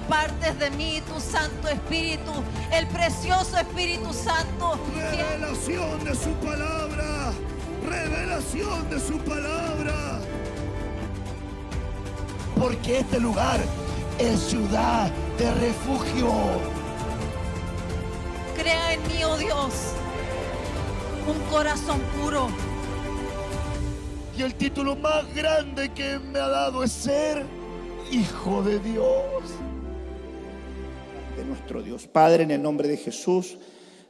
apartes de mí tu Santo Espíritu, el precioso Espíritu Santo. Revelación de su palabra. Revelación de su palabra. Porque este lugar es ciudad de refugio. Crea en mí, oh Dios, un corazón puro. Y el título más grande que me ha dado es ser hijo de Dios. De nuestro Dios. Padre, en el nombre de Jesús,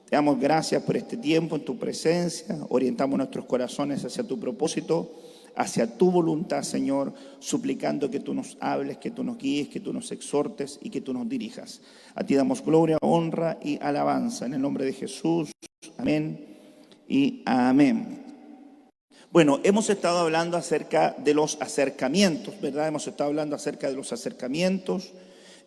te damos gracias por este tiempo en tu presencia. Orientamos nuestros corazones hacia tu propósito, hacia tu voluntad, Señor, suplicando que tú nos hables, que tú nos guíes, que tú nos exhortes y que tú nos dirijas. A ti damos gloria, honra y alabanza. En el nombre de Jesús. Amén y amén. Bueno, hemos estado hablando acerca de los acercamientos, ¿verdad? Hemos estado hablando acerca de los acercamientos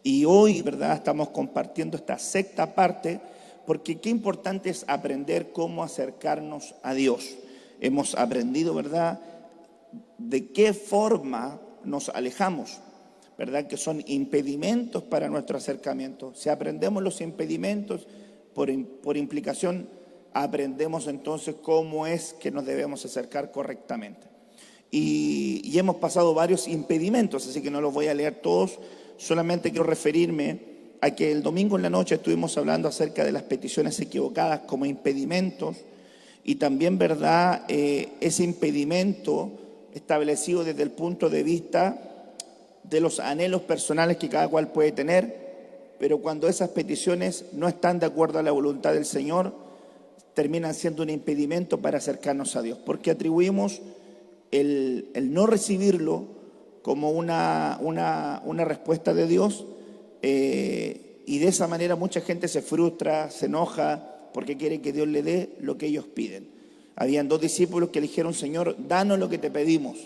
y hoy, ¿verdad? Estamos compartiendo esta sexta parte porque qué importante es aprender cómo acercarnos a Dios. Hemos aprendido, ¿verdad?, de qué forma nos alejamos, ¿verdad?, que son impedimentos para nuestro acercamiento. Si aprendemos los impedimentos, por implicación, aprendemos entonces cómo es que nos debemos acercar correctamente. Y hemos pasado varios impedimentos, así que no los voy a leer todos, solamente quiero referirme a que el domingo en la noche estuvimos hablando acerca de las peticiones equivocadas como impedimentos y también, ¿verdad?, ese impedimento establecido desde el punto de vista de los anhelos personales que cada cual puede tener, pero cuando esas peticiones no están de acuerdo a la voluntad del Señor, terminan siendo un impedimento para acercarnos a Dios, porque atribuimos el no recibirlo como una respuesta de Dios, y de esa manera mucha gente se frustra, se enoja, porque quiere que Dios le dé lo que ellos piden. Habían dos discípulos que le dijeron: Señor, danos lo que te pedimos.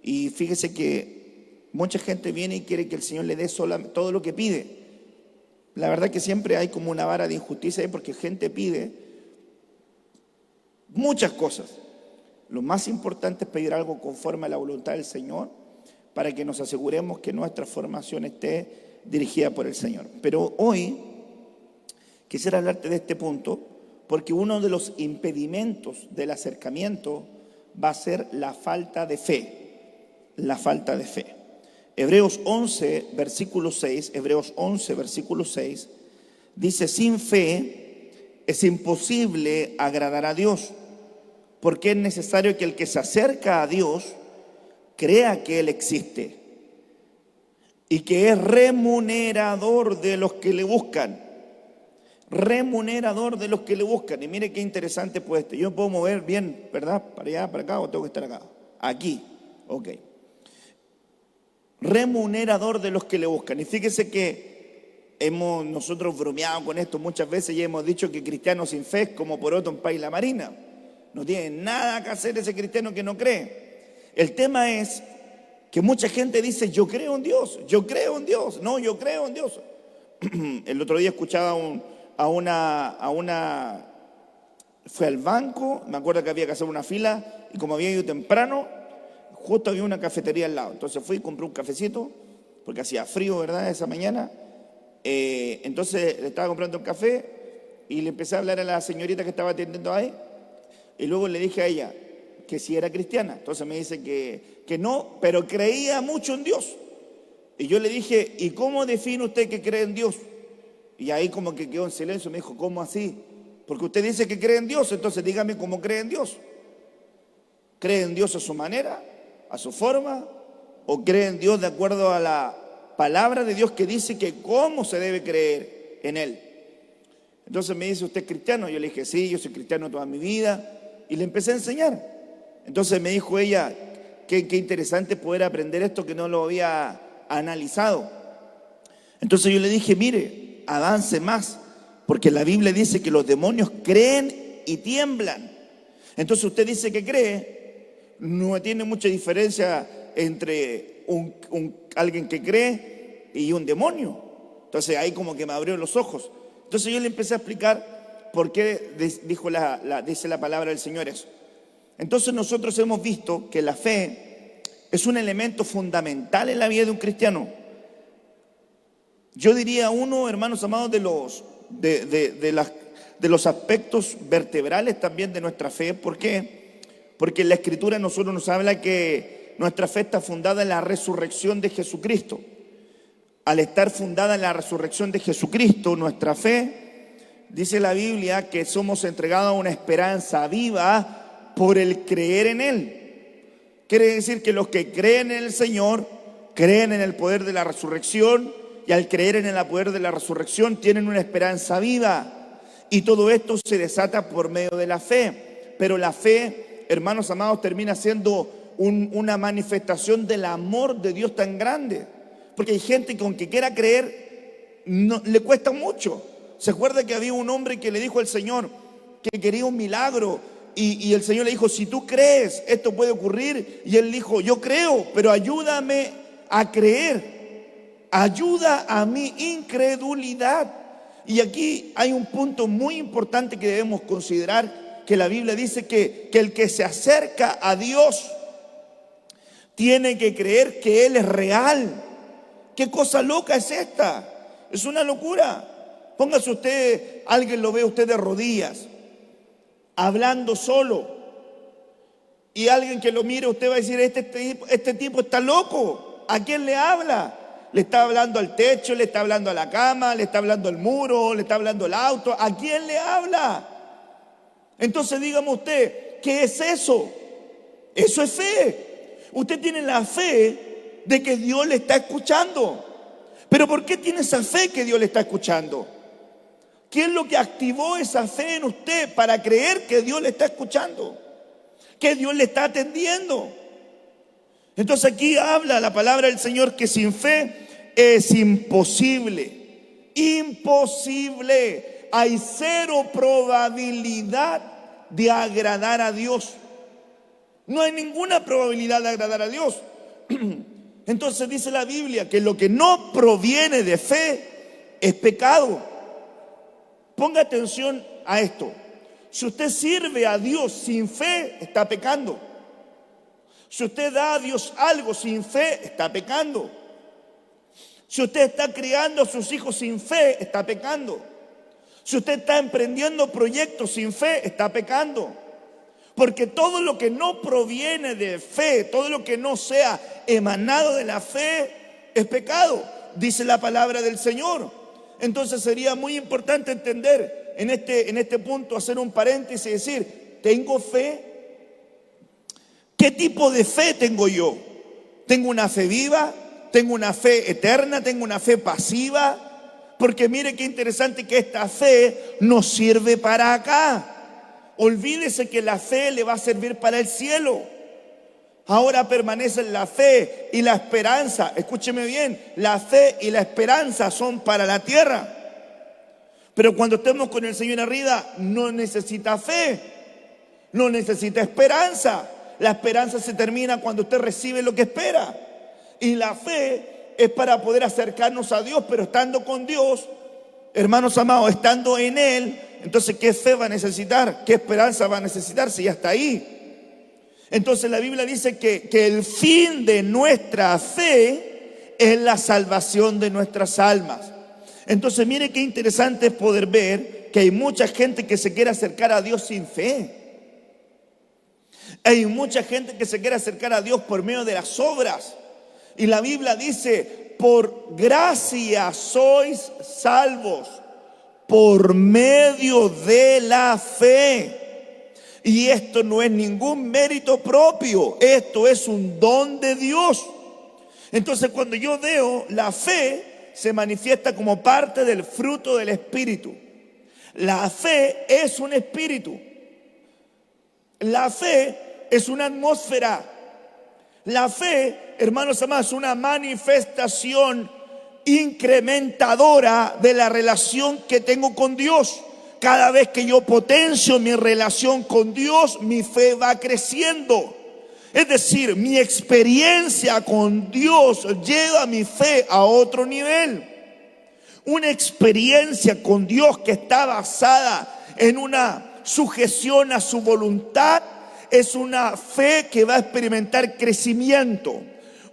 Y fíjese que mucha gente viene y quiere que el Señor le dé todo lo que pide. La verdad que siempre hay como una vara de injusticia ahí, porque gente pide muchas cosas. Lo más importante es pedir algo conforme a la voluntad del Señor, para que nos aseguremos que nuestra formación esté dirigida por el Señor. Pero hoy quisiera hablarte de este punto, porque uno de los impedimentos del acercamiento va a ser la falta de fe. La falta de fe. Hebreos 11, versículo 6, Hebreos 11, versículo 6, dice: sin fe es imposible agradar a Dios, porque es necesario que el que se acerca a Dios crea que Él existe y que es remunerador de los que le buscan. Remunerador de los que le buscan. Y mire qué interesante pues esto. Yo me puedo mover bien, ¿verdad? Para allá, para acá, o tengo que estar acá. Aquí, ok. Remunerador de los que le buscan. Y fíjese que hemos nosotros bromeado con esto muchas veces y hemos dicho que cristiano sin fe es como poroto en país la marina. No tiene nada que hacer ese cristiano que no cree. El tema es que mucha gente dice: yo creo en Dios, yo creo en Dios. No, yo creo en Dios. El otro día escuchaba fue al banco, me acuerdo que había que hacer una fila y como había ido temprano, justo había una cafetería al lado. Entonces fui y compré un cafecito porque hacía frío, ¿verdad?, esa mañana. Entonces le estaba comprando un café y le empecé a hablar a la señorita que estaba atendiendo ahí. Y luego le dije a ella que si era cristiana. Entonces me dice que no, pero creía mucho en Dios. Y yo le dije: ¿y cómo define usted que cree en Dios? Y ahí como que quedó en silencio. Me dijo: ¿cómo así? Porque usted dice que cree en Dios, entonces dígame cómo cree en Dios. ¿Cree en Dios a su manera, a su forma? ¿O cree en Dios de acuerdo a la palabra de Dios que dice que cómo se debe creer en Él? Entonces me dice: ¿usted es cristiano? Yo le dije: sí, yo soy cristiano toda mi vida. Y le empecé a enseñar. Entonces me dijo ella: qué interesante poder aprender esto que no lo había analizado. Entonces yo le dije: mire, avance más, porque la Biblia dice que los demonios creen y tiemblan. Entonces usted dice que cree, no tiene mucha diferencia entre alguien que cree y un demonio. Entonces ahí como que me abrió los ojos. Entonces yo le empecé a explicar por qué dice la palabra del Señor eso. Entonces nosotros hemos visto que la fe es un elemento fundamental en la vida de un cristiano. yo diría uno, hermanos amados, de los aspectos vertebrales también de nuestra fe. ¿Por qué? Porque en la Escritura a nosotros nos habla que nuestra fe está fundada en la resurrección de Jesucristo. Al estar fundada en la resurrección de Jesucristo, nuestra fe, dice la Biblia, que somos entregados a una esperanza viva por el creer en Él. Quiere decir que los que creen en el Señor, creen en el poder de la resurrección, y al creer en el poder de la resurrección tienen una esperanza viva. Y todo esto se desata por medio de la fe. Pero la fe, hermanos amados, termina siendo una manifestación del amor de Dios tan grande. Porque hay gente que aunque quiera creer, no, le cuesta mucho. ¿Se acuerda que había un hombre que le dijo al Señor que quería un milagro? Y el Señor le dijo, si tú crees, esto puede ocurrir. Y él dijo, yo creo, pero ayúdame a creer. Ayuda a mi incredulidad. Y aquí hay un punto muy importante que debemos considerar, que la Biblia dice que el que se acerca a Dios tiene que creer que Él es real. ¿Qué cosa loca es esta? Es una locura. Póngase usted, alguien lo ve usted de rodillas, hablando solo, y alguien que lo mire, usted va a decir, este tipo está loco. ¿A quién le habla? Le está hablando al techo, le está hablando a la cama, le está hablando al muro, le está hablando al auto. ¿A quién le habla? Entonces dígame usted, ¿qué es eso? Eso es fe. Usted tiene la fe de que Dios le está escuchando. ¿Pero por qué tiene esa fe que Dios le está escuchando? ¿Qué es lo que activó esa fe en usted para creer que Dios le está escuchando? Que Dios le está atendiendo. Entonces aquí habla la palabra del Señor que sin fe es imposible. Imposible. Hay cero probabilidad de agradar a Dios. No hay ninguna probabilidad de agradar a Dios. Entonces dice la Biblia que lo que no proviene de fe es pecado. Ponga atención a esto. Si usted sirve a Dios sin fe, está pecando. Si usted da a Dios algo sin fe, está pecando. Si usted está criando a sus hijos sin fe, está pecando. Si usted está emprendiendo proyectos sin fe, está pecando. Porque todo lo que no proviene de fe, todo lo que no sea emanado de la fe, es pecado, dice la palabra del Señor. Entonces sería muy importante entender en este punto, hacer un paréntesis y decir, ¿tengo fe? ¿Qué tipo de fe tengo yo? ¿Tengo una fe viva? ¿Tengo una fe eterna? ¿Tengo una fe pasiva? Porque mire qué interesante que esta fe nos sirve para acá. Olvídese que la fe le va a servir para el cielo. Ahora permanecen la fe y la esperanza. Escúcheme bien, la fe y la esperanza son para la tierra. Pero cuando estemos con el Señor arriba, no necesita fe, no necesita esperanza. La esperanza se termina cuando usted recibe lo que espera. Y la fe es para poder acercarnos a Dios, pero estando con Dios, hermanos amados, estando en Él, entonces ¿qué fe va a necesitar? ¿Qué esperanza va a necesitar si ya está ahí? Entonces la Biblia dice que el fin de nuestra fe es la salvación de nuestras almas. Entonces mire qué interesante es poder ver que hay mucha gente que se quiere acercar a Dios sin fe. Hay mucha gente que se quiere acercar a Dios por medio de las obras. Y la Biblia dice, por gracia sois salvos, por medio de la fe. Y esto no es ningún mérito propio, esto es un don de Dios. Entonces cuando yo veo la fe, se manifiesta como parte del fruto del Espíritu. La fe es un espíritu. La fe es una atmósfera. La fe, hermanos amados, es una manifestación incrementadora de la relación que tengo con Dios. Cada vez que yo potencio mi relación con Dios, mi fe va creciendo. Es decir, mi experiencia con Dios lleva mi fe a otro nivel. Una experiencia con Dios que está basada en una sujeción a su voluntad es una fe que va a experimentar crecimiento.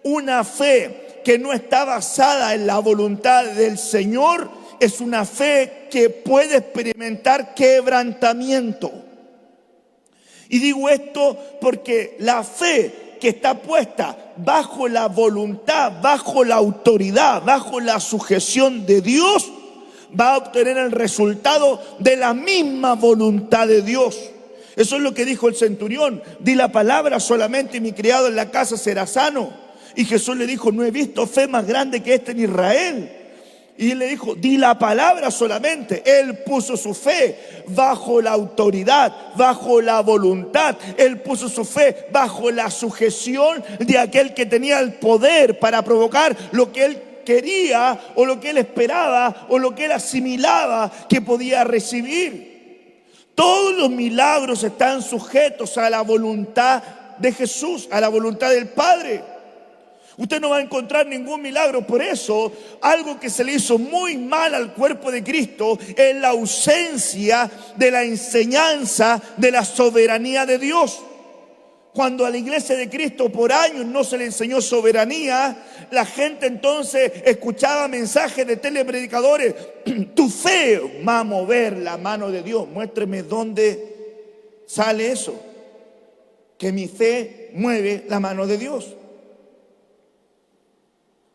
Una fe que no está basada en la voluntad del Señor es una fe que puede experimentar quebrantamiento. Y digo esto porque la fe que está puesta bajo la voluntad, bajo la autoridad, bajo la sujeción de Dios, va a obtener el resultado de la misma voluntad de Dios. Eso es lo que dijo el centurión: di la palabra solamente y mi criado en la casa será sano. Y Jesús le dijo: no he visto fe más grande que esta en Israel. Y él le dijo: di la palabra solamente. Él puso su fe bajo la autoridad, bajo la voluntad. Él puso su fe bajo la sujeción de aquel que tenía el poder para provocar lo que él quería, o lo que él esperaba, o lo que él asimilaba que podía recibir. Todos los milagros están sujetos a la voluntad de Jesús, a la voluntad del Padre. Usted no va a encontrar ningún milagro. Por eso, algo que se le hizo muy mal al cuerpo de Cristo es la ausencia de la enseñanza de la soberanía de Dios. Cuando a la iglesia de Cristo por años no se le enseñó soberanía, la gente entonces escuchaba mensajes de telepredicadores: tu fe va a mover la mano de Dios. Muéstreme dónde sale eso, que mi fe mueve la mano de Dios.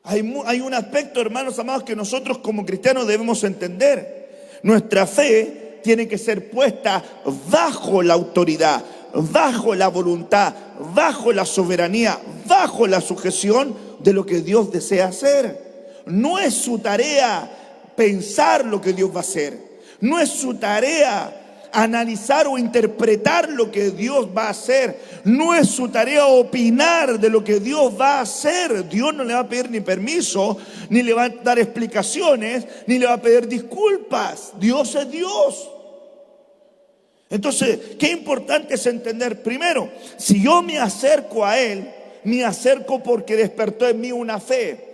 Hay un aspecto, hermanos amados, que nosotros como cristianos debemos entender. Nuestra fe tiene que ser puesta bajo la autoridad, bajo la voluntad, bajo la soberanía, bajo la sujeción de lo que Dios desea hacer. No es su tarea pensar lo que Dios va a hacer. No es su tarea analizar o interpretar lo que Dios va a hacer. No es su tarea opinar de lo que Dios va a hacer. Dios no le va a pedir ni permiso, ni le va a dar explicaciones, ni le va a pedir disculpas. Dios es Dios. Entonces, qué importante es entender, primero, si yo me acerco a Él, me acerco porque despertó en mí una fe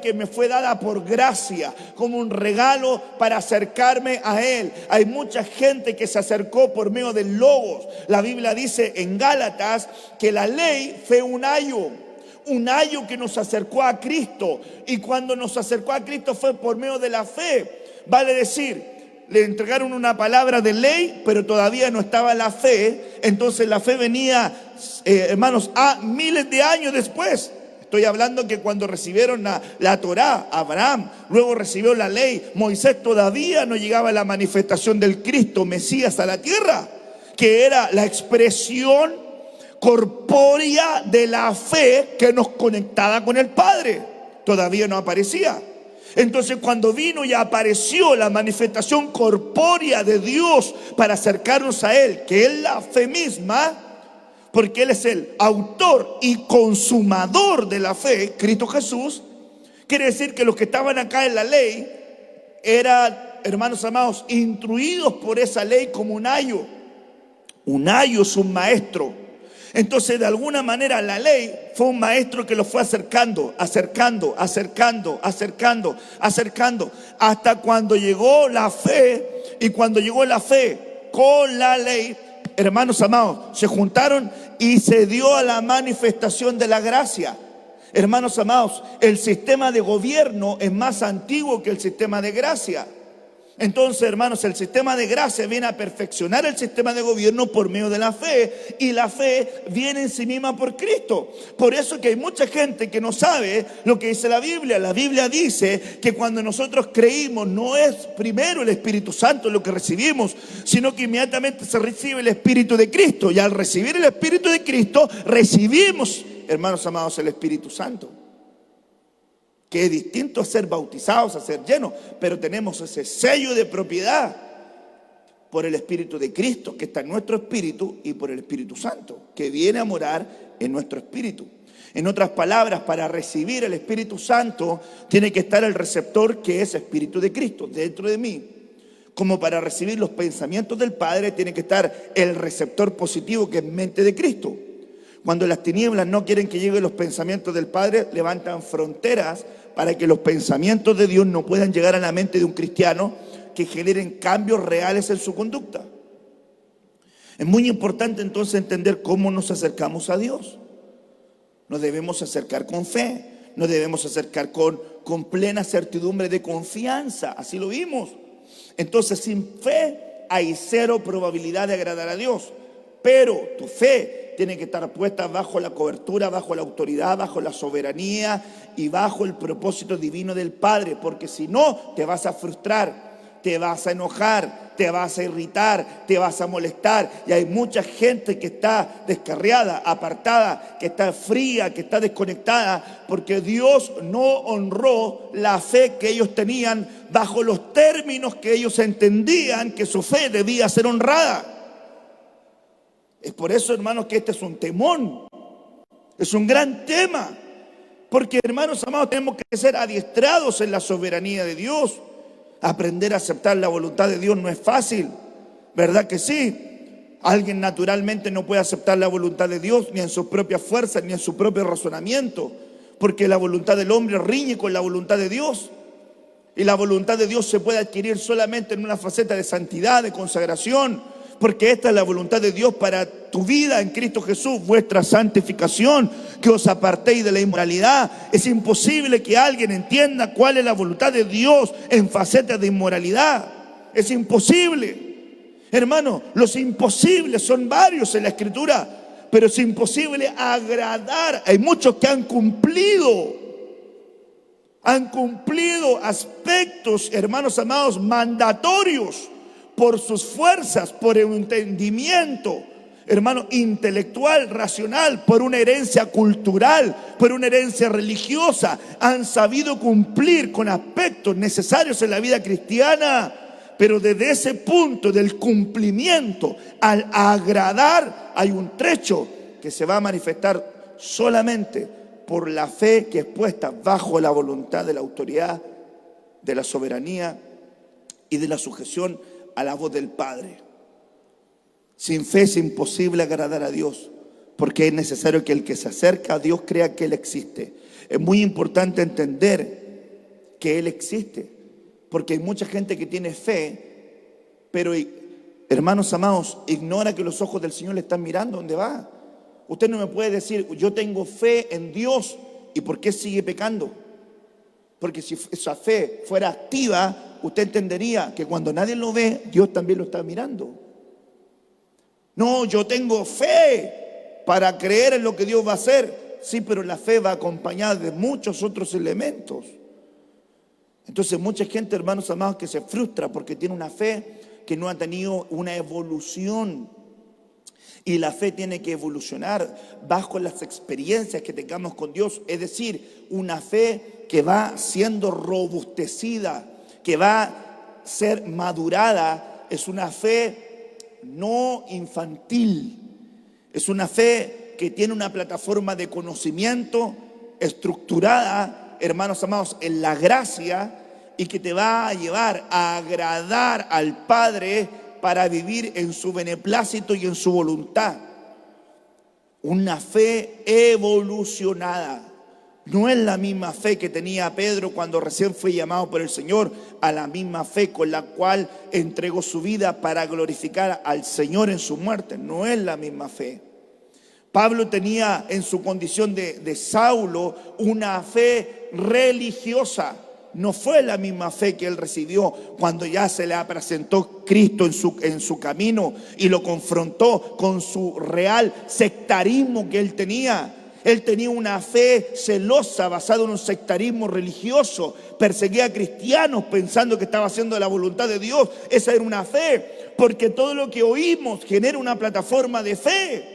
que me fue dada por gracia, como un regalo para acercarme a Él. Hay mucha gente que se acercó por medio del Logos. La Biblia dice en Gálatas que la ley fue un ayo que nos acercó a Cristo, y cuando nos acercó a Cristo fue por medio de la fe. Vale decir, le entregaron una palabra de ley, pero todavía no estaba la fe. Entonces la fe venía, hermanos, a miles de años después. Estoy hablando que cuando recibieron la Torá, Abraham, luego recibió la ley, Moisés, todavía no llegaba a la manifestación del Cristo Mesías a la tierra, que era la expresión corpórea de la fe que nos conectaba con el Padre. Todavía no aparecía. Entonces, cuando vino y apareció la manifestación corpórea de Dios para acercarnos a Él, que es la fe misma, porque Él es el autor y consumador de la fe, Cristo Jesús, quiere decir que los que estaban acá en la ley eran, hermanos amados, instruidos por esa ley como un ayo. Un ayo es un maestro. Entonces, de alguna manera, la ley fue un maestro que lo fue acercando, hasta cuando llegó la fe. Y cuando llegó la fe con la ley, hermanos amados, se juntaron y se dio a la manifestación de la gracia. Hermanos amados, el sistema de gobierno es más antiguo que el sistema de gracia. Entonces, hermanos, el sistema de gracia viene a perfeccionar el sistema de gobierno por medio de la fe, y la fe viene en sí misma por Cristo. Por eso que hay mucha gente que no sabe lo que dice la Biblia. La Biblia dice que cuando nosotros creímos, no es primero el Espíritu Santo lo que recibimos, sino que inmediatamente se recibe el Espíritu de Cristo, y al recibir el Espíritu de Cristo recibimos, hermanos amados, el Espíritu Santo, que es distinto a ser bautizados, a ser llenos, pero tenemos ese sello de propiedad por el Espíritu de Cristo que está en nuestro espíritu, y por el Espíritu Santo que viene a morar en nuestro espíritu. En otras palabras, para recibir el Espíritu Santo tiene que estar el receptor, que es Espíritu de Cristo, dentro de mí. Como para recibir los pensamientos del Padre tiene que estar el receptor positivo, que es mente de Cristo. Cuando las tinieblas no quieren que lleguen los pensamientos del Padre, levantan fronteras para que los pensamientos de Dios no puedan llegar a la mente de un cristiano, que generen cambios reales en su conducta. Es muy importante entonces entender cómo nos acercamos a Dios. Nos debemos acercar con fe. nos debemos acercar con plena certidumbre de confianza. Así lo vimos. Entonces, sin fe hay cero probabilidad de agradar a Dios. Pero tu fe tiene que estar puesta bajo la cobertura, bajo la autoridad, bajo la soberanía y bajo el propósito divino del Padre. Porque si no, te vas a frustrar, te vas a enojar, te vas a irritar, te vas a molestar. Y hay mucha gente que está descarriada, apartada, que está fría, que está desconectada, porque Dios no honró la fe que ellos tenían bajo los términos que ellos entendían que su fe debía ser honrada. Es por eso, hermanos, que este es un temón, es un gran tema, porque, hermanos amados, tenemos que ser adiestrados en la soberanía de Dios. Aprender a aceptar la voluntad de Dios no es fácil, ¿verdad que sí? Alguien naturalmente no puede aceptar la voluntad de Dios ni en sus propias fuerzas ni en su propio razonamiento, porque la voluntad del hombre riñe con la voluntad de Dios. Y la voluntad de Dios se puede adquirir solamente en una faceta de santidad, de consagración, porque esta es la voluntad de Dios para tu vida en Cristo Jesús, vuestra santificación, que os apartéis de la inmoralidad. Es imposible que alguien entienda cuál es la voluntad de Dios en facetas de inmoralidad. Es imposible. Hermano, los imposibles son varios en la Escritura, pero es imposible agradar. Hay muchos que han cumplido aspectos, hermanos amados, mandatorios, por sus fuerzas, por el entendimiento, hermano, intelectual, racional, por una herencia cultural, por una herencia religiosa. Han sabido cumplir con aspectos necesarios en la vida cristiana, pero desde ese punto del cumplimiento al agradar hay un trecho que se va a manifestar solamente por la fe que es puesta bajo la voluntad de la autoridad, de la soberanía y de la sujeción a la voz del Padre. Sin fe es imposible agradar a Dios, porque es necesario que el que se acerca a Dios crea que Él existe. Es muy importante entender que Él existe, porque hay mucha gente que tiene fe, pero, hermanos amados, ignora que los ojos del Señor le están mirando donde va. Usted no me puede decir, yo tengo fe en Dios, ¿y por qué sigue pecando? Porque si esa fe fuera activa, usted entendería que cuando nadie lo ve, Dios también lo está mirando. No, yo tengo fe para creer en lo que Dios va a hacer. Sí, pero la fe va acompañada de muchos otros elementos. Entonces mucha gente, hermanos amados, que se frustra porque tiene una fe que no ha tenido una evolución. Y la fe tiene que evolucionar bajo las experiencias que tengamos con Dios. Es decir, una fe que va siendo robustecida, que va a ser madurada. Es una fe no infantil. Es una fe que tiene una plataforma de conocimiento estructurada, hermanos amados, en la gracia, y que te va a llevar a agradar al Padre para vivir en su beneplácito y en su voluntad. Una fe evolucionada. No es la misma fe que tenía Pedro cuando recién fue llamado por el Señor, a la misma fe con la cual entregó su vida para glorificar al Señor en su muerte. No es la misma fe. Pablo tenía en su condición de Saulo una fe religiosa. No fue la misma fe que él recibió cuando ya se le presentó Cristo en su camino y lo confrontó con su real sectarismo que él tenía. Él tenía una fe celosa basada en un sectarismo religioso. Perseguía a cristianos pensando que estaba haciendo la voluntad de Dios. Esa era una fe, porque todo lo que oímos genera una plataforma de fe.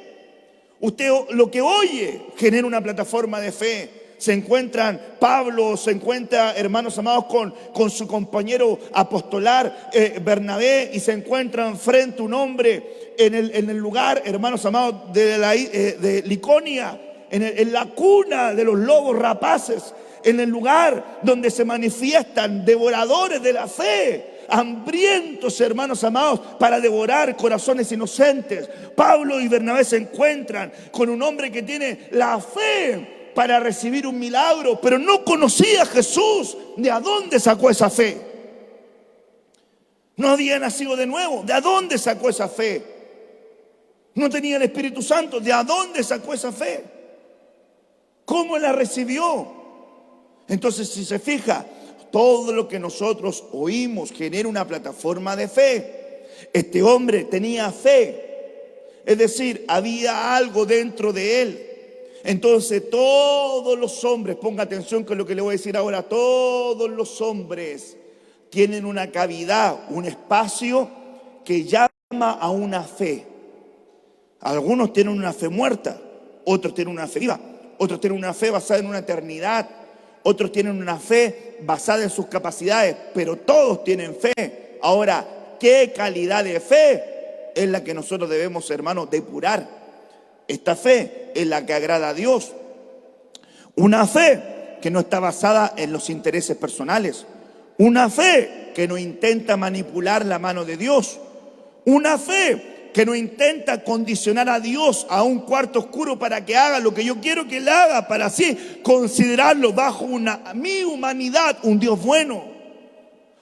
Usted lo que oye genera una plataforma de fe. Se encuentran Pablo, se encuentra, hermanos amados, con su compañero apostolar Bernabé, y se encuentran frente a un hombre en el lugar, hermanos amados, de Liconia, en la cuna de los lobos rapaces, en el lugar donde se manifiestan devoradores de la fe, hambrientos, hermanos amados, para devorar corazones inocentes. Pablo y Bernabé se encuentran con un hombre que tiene la fe para recibir un milagro, pero no conocía a Jesús. ¿De dónde sacó esa fe? No había nacido de nuevo. ¿De dónde sacó esa fe? No tenía el Espíritu Santo. ¿De dónde sacó esa fe? ¿Cómo la recibió? Entonces, si se fija, todo lo que nosotros oímos genera una plataforma de fe. Este hombre tenía fe, es decir, había algo dentro de él. Entonces todos los hombres, ponga atención con lo que le voy a decir ahora, todos los hombres tienen una cavidad, un espacio que llama a una fe. Algunos tienen una fe muerta, otros tienen una fe viva, otros tienen una fe basada en una eternidad, otros tienen una fe basada en sus capacidades, pero todos tienen fe. Ahora, ¿qué calidad de fe es la que nosotros debemos, hermanos, depurar? Esta fe es la que agrada a Dios. Una fe que no está basada en los intereses personales. Una fe que no intenta manipular la mano de Dios. Una fe que no intenta condicionar a Dios a un cuarto oscuro para que haga lo que yo quiero que él haga, para así considerarlo bajo mi humanidad un Dios bueno.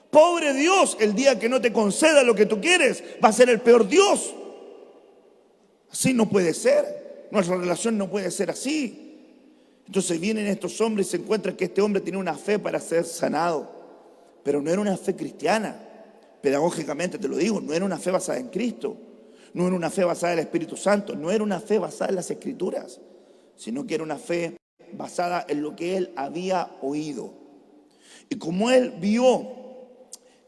Pobre Dios, el día que no te conceda lo que tú quieres, va a ser el peor Dios. Así no puede ser. Nuestra relación no puede ser así. Entonces vienen estos hombres y se encuentran que este hombre tiene una fe para ser sanado, pero no era una fe cristiana. Pedagógicamente te lo digo, no era una fe basada en Cristo, no era una fe basada en el Espíritu Santo, no era una fe basada en las Escrituras, sino que era una fe basada en lo que él había oído. Y como él vio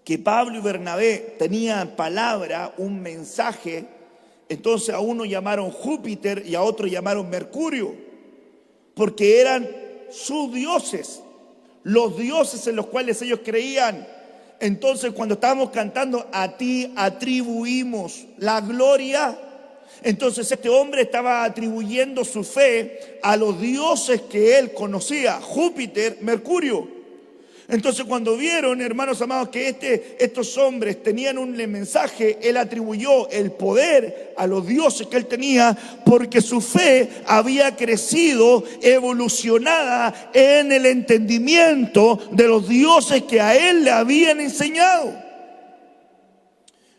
que Pablo y Bernabé tenían palabra, un mensaje, entonces a uno llamaron Júpiter y a otro llamaron Mercurio, porque eran sus dioses, los dioses en los cuales ellos creían. Entonces cuando estábamos cantando a ti atribuimos la gloria, entonces este hombre estaba atribuyendo su fe a los dioses que él conocía, Júpiter, Mercurio. Entonces cuando vieron, hermanos amados, que estos hombres tenían un mensaje, él atribuyó el poder a los dioses que él tenía, porque su fe había crecido, evolucionada en el entendimiento de los dioses que a él le habían enseñado.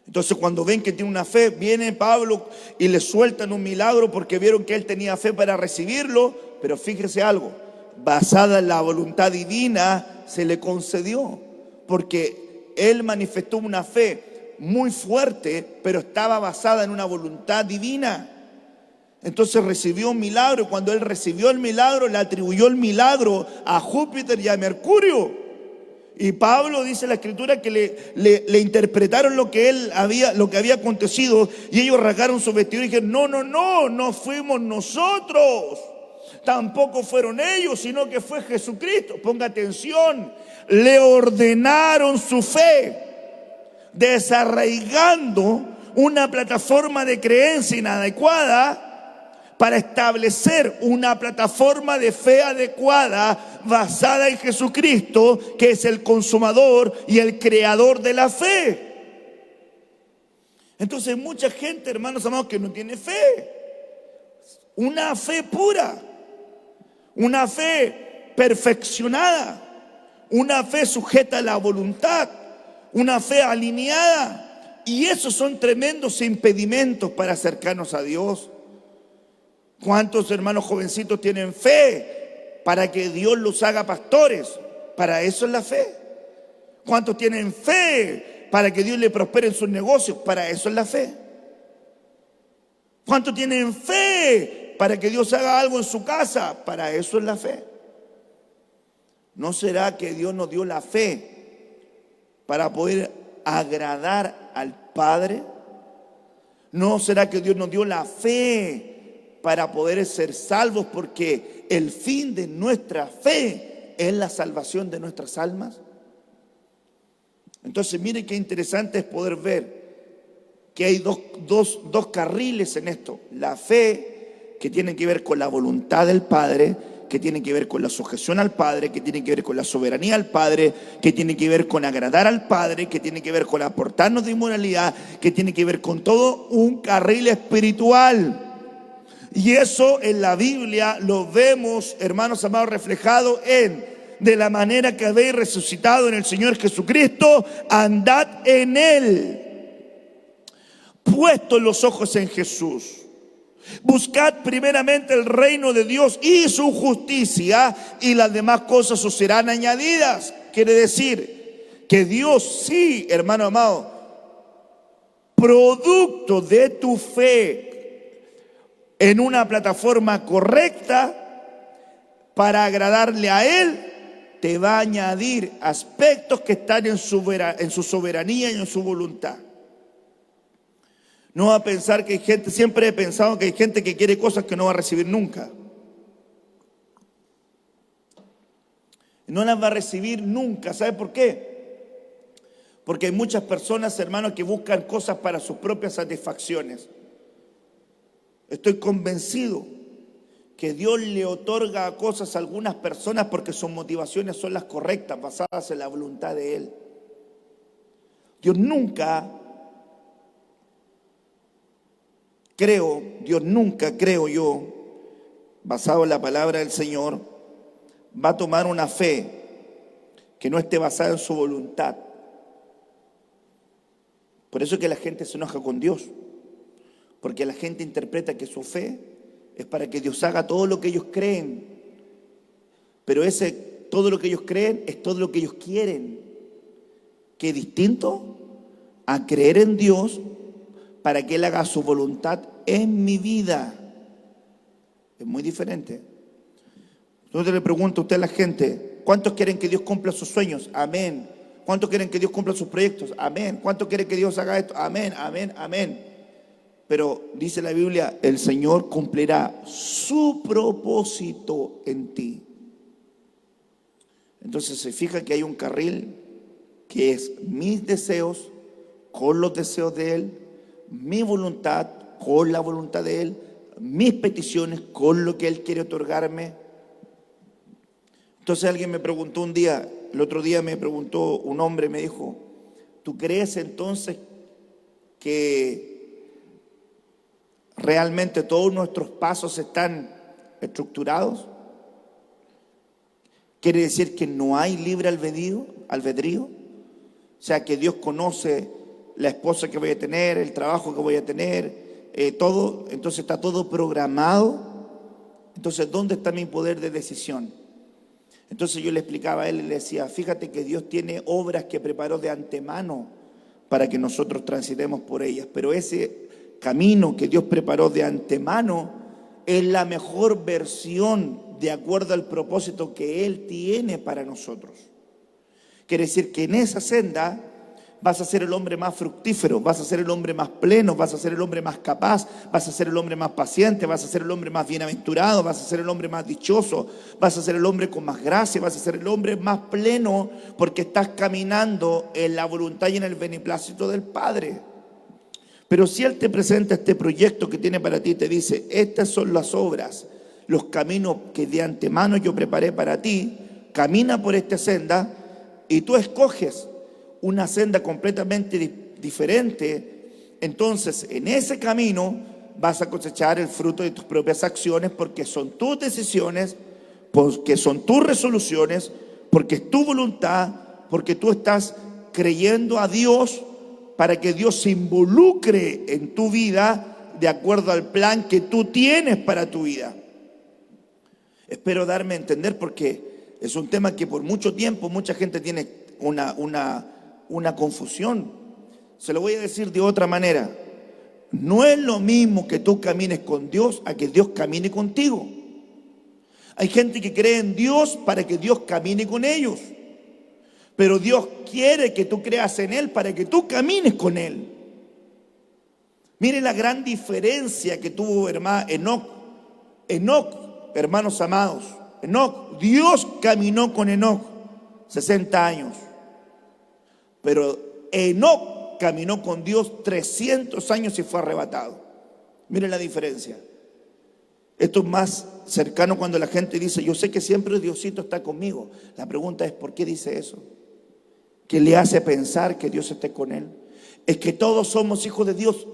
Entonces cuando ven que tiene una fe, viene Pablo y le sueltan un milagro porque vieron que él tenía fe para recibirlo, pero fíjese algo, basada en la voluntad divina, se le concedió, porque él manifestó una fe muy fuerte, pero estaba basada en una voluntad divina. Entonces recibió un milagro, y cuando él recibió el milagro, le atribuyó el milagro a Júpiter y a Mercurio. Y Pablo dice en la Escritura que le interpretaron lo que había acontecido, y ellos rasgaron su vestido y dijeron: no fuimos nosotros. Tampoco fueron ellos, sino que fue Jesucristo. Ponga atención, le ordenaron su fe, desarraigando una plataforma de creencia inadecuada para establecer una plataforma de fe adecuada basada en Jesucristo, que es el consumador y el creador de la fe. Entonces mucha gente, hermanos amados, que no tiene fe, una fe pura, una fe perfeccionada, una fe sujeta a la voluntad, una fe alineada. Y esos son tremendos impedimentos para acercarnos a Dios. ¿Cuántos hermanos jovencitos tienen fe para que Dios los haga pastores? Para eso es la fe. ¿Cuántos tienen fe para que Dios le prospere en sus negocios? Para eso es la fe. ¿Cuántos tienen fe para que Dios haga algo en su casa? Para eso es la fe. ¿No será que Dios nos dio la fe para poder agradar al Padre? ¿No será que Dios nos dio la fe para poder ser salvos? Porque el fin de nuestra fe es la salvación de nuestras almas. Entonces miren qué interesante es poder ver que hay dos carriles en esto. La fe, que tiene que ver con la voluntad del Padre, que tiene que ver con la sujeción al Padre, que tiene que ver con la soberanía al Padre, que tiene que ver con agradar al Padre, que tiene que ver con aportarnos de inmoralidad, que tiene que ver con todo un carril espiritual. Y eso en la Biblia lo vemos, hermanos amados, reflejado en: de la manera que habéis resucitado en el Señor Jesucristo, andad en Él, puestos los ojos en Jesús. Buscad primeramente el reino de Dios y su justicia, y las demás cosas os serán añadidas. Quiere decir que Dios, sí, hermano amado, producto de tu fe en una plataforma correcta para agradarle a Él, te va a añadir aspectos que están en su soberanía y en su voluntad. No va a pensar que hay gente, siempre he pensado que hay gente que quiere cosas que no va a recibir nunca. No las va a recibir nunca. ¿Sabe por qué? Porque hay muchas personas, hermanos, que buscan cosas para sus propias satisfacciones. Estoy convencido que Dios le otorga cosas a algunas personas porque sus motivaciones son las correctas, basadas en la voluntad de Él. Dios nunca, creo yo, basado en la palabra del Señor, va a tomar una fe que no esté basada en su voluntad. Por eso es que la gente se enoja con Dios, porque la gente interpreta que su fe es para que Dios haga todo lo que ellos creen, pero todo lo que ellos creen es todo lo que ellos quieren, que es distinto a creer en Dios para que Él haga su voluntad en mi vida. Es muy diferente. Entonces le pregunto a usted a la gente, ¿cuántos quieren que Dios cumpla sus sueños? Amén. ¿Cuántos quieren que Dios cumpla sus proyectos? Amén. ¿Cuántos quieren que Dios haga esto? Amén, amén, amén. Pero dice la Biblia, el Señor cumplirá su propósito en ti. Entonces se fija que hay un carril que es mis deseos con los deseos de Él, mi voluntad con la voluntad de Él, mis peticiones con lo que Él quiere otorgarme. Entonces alguien me preguntó un día, el otro día me preguntó un hombre, me dijo, ¿tú crees entonces que realmente todos nuestros pasos están estructurados? ¿Quiere decir que no hay libre albedrío? O sea, que Dios conoce la esposa que voy a tener, el trabajo que voy a tener, todo, entonces está todo programado. Entonces, ¿dónde está mi poder de decisión? Entonces yo le explicaba a él y le decía, fíjate que Dios tiene obras que preparó de antemano para que nosotros transitemos por ellas, pero ese camino que Dios preparó de antemano es la mejor versión de acuerdo al propósito que Él tiene para nosotros. Quiere decir que en esa senda vas a ser el hombre más fructífero, vas a ser el hombre más pleno, vas a ser el hombre más capaz, vas a ser el hombre más paciente, vas a ser el hombre más bienaventurado, vas a ser el hombre más dichoso, vas a ser el hombre con más gracia, vas a ser el hombre más pleno, porque estás caminando en la voluntad y en el beneplácito del Padre. Pero si Él te presenta este proyecto que tiene para ti, te dice, estas son las obras, los caminos que de antemano yo preparé para ti, camina por esta senda y tú escoges una senda completamente diferente. Entonces en ese camino vas a cosechar el fruto de tus propias acciones, porque son tus decisiones, porque son tus resoluciones, porque es tu voluntad, porque tú estás creyendo a Dios para que Dios se involucre en tu vida de acuerdo al plan que tú tienes para tu vida. Espero darme a entender, porque es un tema que por mucho tiempo mucha gente tiene una confusión. Se lo voy a decir de otra manera. No es lo mismo que tú camines con Dios a que Dios camine contigo. Hay gente que cree en Dios para que Dios camine con ellos, pero Dios quiere que tú creas en Él para que tú camines con Él. Miren la gran diferencia que tuvo Enoc, hermanos amados. Dios caminó con Enoc 60 años. Pero Enoc caminó con Dios 300 años y fue arrebatado. Miren la diferencia. Esto es más cercano cuando la gente dice, yo sé que siempre Diosito está conmigo. La pregunta es, ¿por qué dice eso? ¿Qué le hace pensar que Dios esté con él? Es que todos somos hijos de Dios.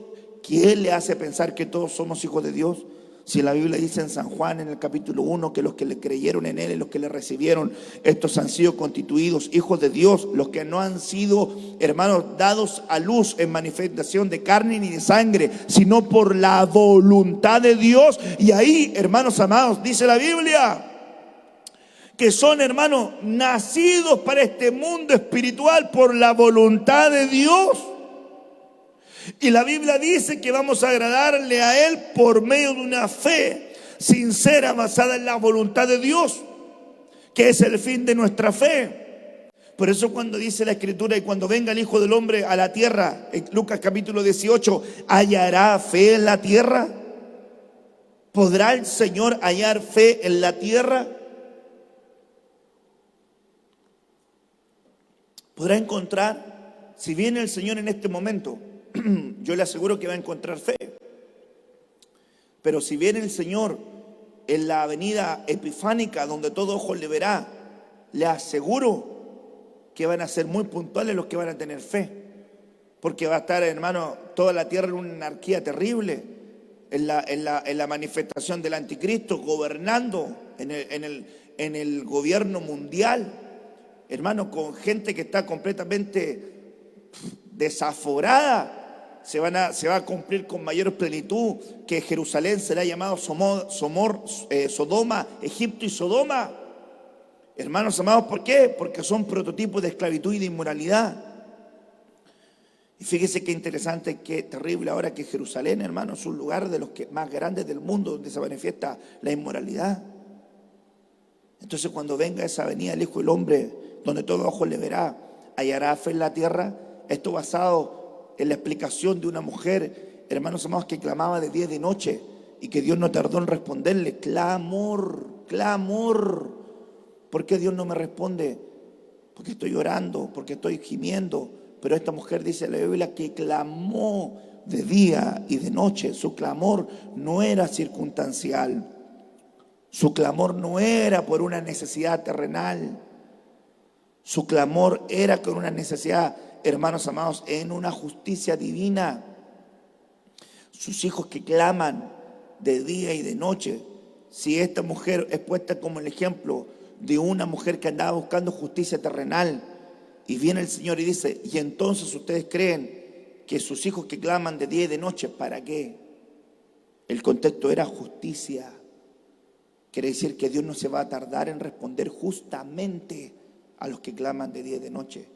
¿Quién le hace pensar que todos somos hijos de Dios? Si la Biblia dice en San Juan, en el capítulo 1, que los que le creyeron en Él y los que le recibieron, estos han sido constituidos hijos de Dios, los que no han sido, hermanos, dados a luz en manifestación de carne ni de sangre, sino por la voluntad de Dios. Y ahí, hermanos amados, dice la Biblia, que son, hermanos, nacidos para este mundo espiritual por la voluntad de Dios. Y la Biblia dice que vamos a agradarle a Él por medio de una fe sincera basada en la voluntad de Dios, que es el fin de nuestra fe. Por eso cuando dice la Escritura, y cuando venga el Hijo del Hombre a la tierra, en Lucas capítulo 18, ¿hallará fe en la tierra? ¿Podrá el Señor hallar fe en la tierra? ¿Podrá encontrar? Si viene el Señor en este momento, yo le aseguro que va a encontrar fe. Pero si viene el Señor en la avenida epifánica, donde todo ojo le verá, le aseguro que van a ser muy puntuales los que van a tener fe. Porque va a estar, hermano, toda la tierra en una anarquía terrible, en la manifestación del anticristo, gobernando en el gobierno mundial, hermano, con gente que está completamente desaforada. Se va a cumplir con mayor plenitud que Jerusalén será llamado Sodoma, Egipto y Sodoma. Hermanos amados, ¿por qué? Porque son prototipos de esclavitud y de inmoralidad. Y fíjese qué interesante, qué terrible ahora que Jerusalén, hermano, es un lugar de los más grandes del mundo donde se manifiesta la inmoralidad. Entonces cuando venga esa venida del Hijo del Hombre, donde todo ojo le verá, hallará fe en la tierra. Esto basado en la explicación de una mujer, hermanos amados, que clamaba de día y de noche y que Dios no tardó en responderle. Clamor. ¿Por qué Dios no me responde? Porque estoy llorando, porque estoy gimiendo. Pero esta mujer dice en la Biblia que clamó de día y de noche. Su clamor no era circunstancial. Su clamor no era por una necesidad terrenal. Su clamor era con una necesidad, hermanos amados, en una justicia divina. Sus hijos que claman de día y de noche. Si esta mujer es puesta como el ejemplo de una mujer que andaba buscando justicia terrenal, y viene el Señor y dice, y entonces ustedes creen que sus hijos que claman de día y de noche, ¿para qué? El contexto era justicia. Quiere decir que Dios no se va a tardar en responder justamente a los que claman de día y de noche.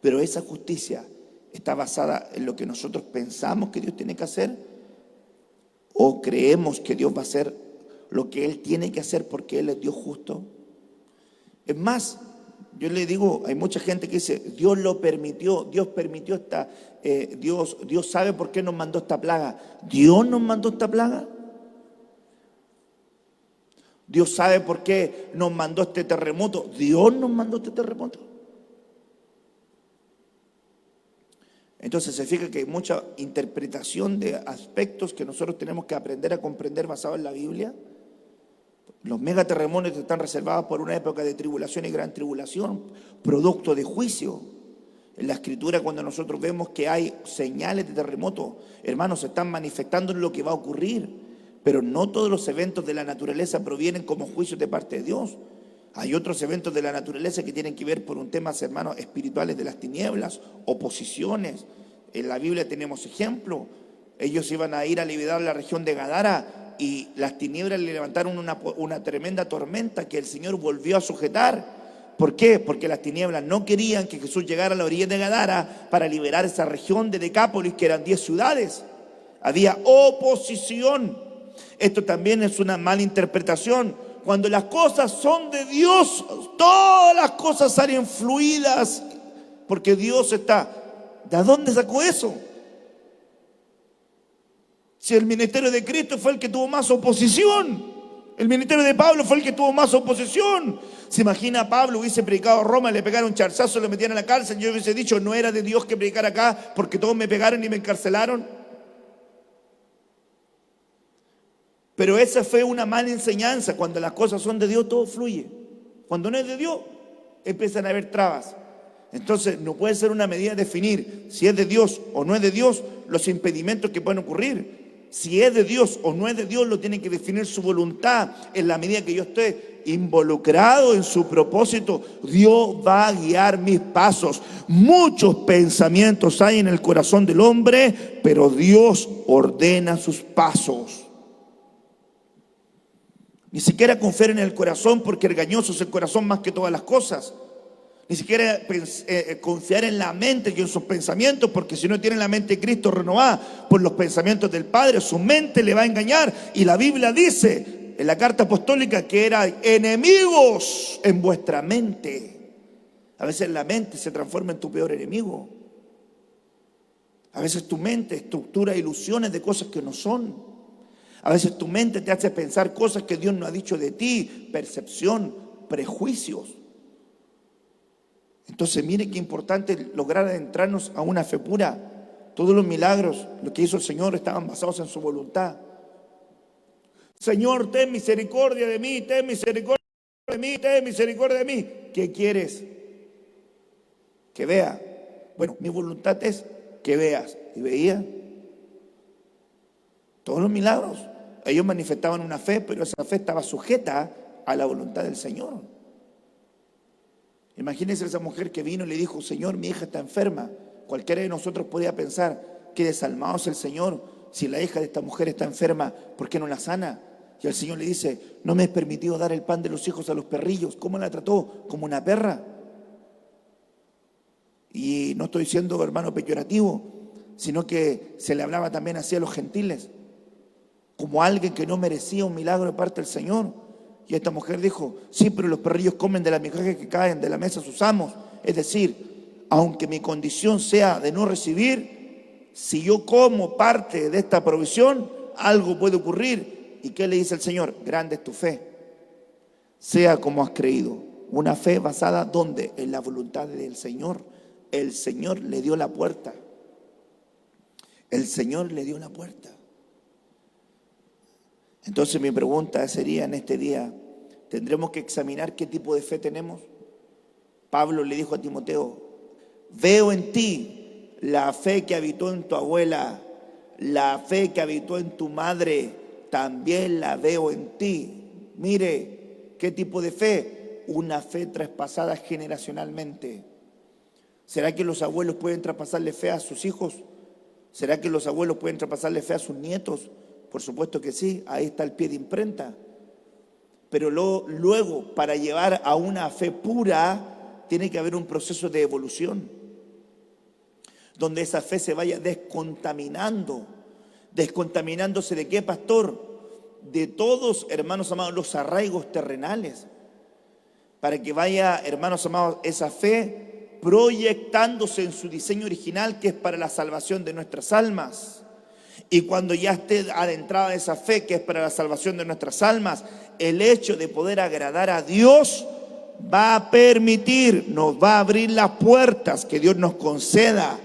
Pero esa justicia está basada en lo que nosotros pensamos que Dios tiene que hacer, o creemos que Dios va a hacer lo que Él tiene que hacer porque Él es Dios justo. Es más, yo le digo, hay mucha gente que dice, Dios lo permitió, Dios permitió Dios sabe por qué nos mandó esta plaga. ¿Dios nos mandó esta plaga? Dios sabe por qué nos mandó este terremoto. Dios nos mandó este terremoto. Entonces se fija que hay mucha interpretación de aspectos que nosotros tenemos que aprender a comprender basado en la Biblia. Los megaterremotos están reservados por una época de tribulación y gran tribulación, producto de juicio. En la Escritura, cuando nosotros vemos que hay señales de terremoto, hermanos, se están manifestando en lo que va a ocurrir. Pero no todos los eventos de la naturaleza provienen como juicios de parte de Dios. Hay otros eventos de la naturaleza que tienen que ver por un tema, hermanos, espirituales de las tinieblas, oposiciones. En la Biblia tenemos ejemplo. Ellos iban a ir a liberar la región de Gadara y las tinieblas le levantaron una tremenda tormenta que el Señor volvió a sujetar. ¿Por qué? Porque las tinieblas no querían que Jesús llegara a la orilla de Gadara para liberar esa región de Decápolis, que eran 10 ciudades. Había oposición. Esto también es una mala interpretación. Cuando las cosas son de Dios, todas las cosas salen fluidas, porque Dios está. ¿De dónde sacó eso? Si el ministerio de Cristo fue el que tuvo más oposición, el ministerio de Pablo fue el que tuvo más oposición. ¿Se imagina? Pablo hubiese predicado a Roma, le pegaron un charzazo, le metían a la cárcel, yo hubiese dicho, no era de Dios que predicar acá, porque todos me pegaron y me encarcelaron. Pero esa fue una mala enseñanza. Cuando las cosas son de Dios, todo fluye. Cuando no es de Dios, empiezan a haber trabas. Entonces no puede ser una medida definir si es de Dios o no es de Dios los impedimentos que pueden ocurrir. si es de Dios o no es de Dios, lo tiene que definir su voluntad. En la medida que yo esté involucrado en su propósito, Dios va a guiar mis pasos. Muchos pensamientos hay en el corazón del hombre, pero Dios ordena sus pasos. Ni siquiera confiar en el corazón, porque engañoso es el corazón más que todas las cosas. Ni siquiera confiar en la mente y en sus pensamientos, porque si no tiene la mente de Cristo renovada por los pensamientos del Padre, su mente le va a engañar. Y la Biblia dice en la carta apostólica que eran enemigos en vuestra mente. A veces la mente se transforma en tu peor enemigo. A veces tu mente estructura ilusiones de cosas que no son. A veces tu mente te hace pensar cosas que Dios no ha dicho de ti, percepción, prejuicios. Entonces mire qué importante lograr adentrarnos a una fe pura. Todos los milagros, lo que hizo el Señor, estaban basados en su voluntad. Señor, ten misericordia de mí, ten misericordia de mí, ten misericordia de mí. ¿Qué quieres? Que vea. Bueno, mi voluntad es que veas. Y veía. Todos los milagros, ellos manifestaban una fe, pero esa fe estaba sujeta a la voluntad del Señor. Imagínense esa mujer que vino y le dijo: Señor, mi hija está enferma. Cualquiera de nosotros podía pensar: qué desalmado es el Señor. Si la hija de esta mujer está enferma, ¿por qué no la sana? Y el Señor le dice: no me es permitido dar el pan de los hijos a los perrillos. ¿Cómo la trató? Como una perra. Y no estoy siendo, hermano, peyorativo, sino que se le hablaba también así a los gentiles, como alguien que no merecía un milagro de parte del Señor. Y esta mujer dijo: sí, pero los perrillos comen de las migajas que caen de la mesa de sus amos. Es decir, aunque mi condición sea de no recibir, si yo como parte de esta provisión, algo puede ocurrir. ¿Y qué le dice el Señor? Grande es tu fe, sea como has creído. Una fe basada ¿dónde? En la voluntad del Señor. El Señor le dio la puerta. El Señor le dio la puerta. Entonces mi pregunta sería en este día: ¿tendremos que examinar qué tipo de fe tenemos? Pablo le dijo a Timoteo: veo en ti la fe que habitó en tu abuela, la fe que habitó en tu madre, también la veo en ti. Mire, ¿qué tipo de fe? Una fe traspasada generacionalmente. ¿Será que los abuelos pueden traspasarle fe a sus hijos? ¿Será que los abuelos pueden traspasarle fe a sus nietos? Por supuesto que sí, ahí está el pie de imprenta. Pero luego, para llevar a una fe pura, tiene que haber un proceso de evolución, donde esa fe se vaya descontaminando. ¿Descontaminándose de qué, pastor? De todos, hermanos amados, los arraigos terrenales, para que vaya, hermanos amados, esa fe proyectándose en su diseño original, que es para la salvación de nuestras almas. Y cuando ya esté adentrada esa fe, que es para la salvación de nuestras almas, el hecho de poder agradar a Dios va a permitir, nos va a abrir las puertas, que Dios nos conceda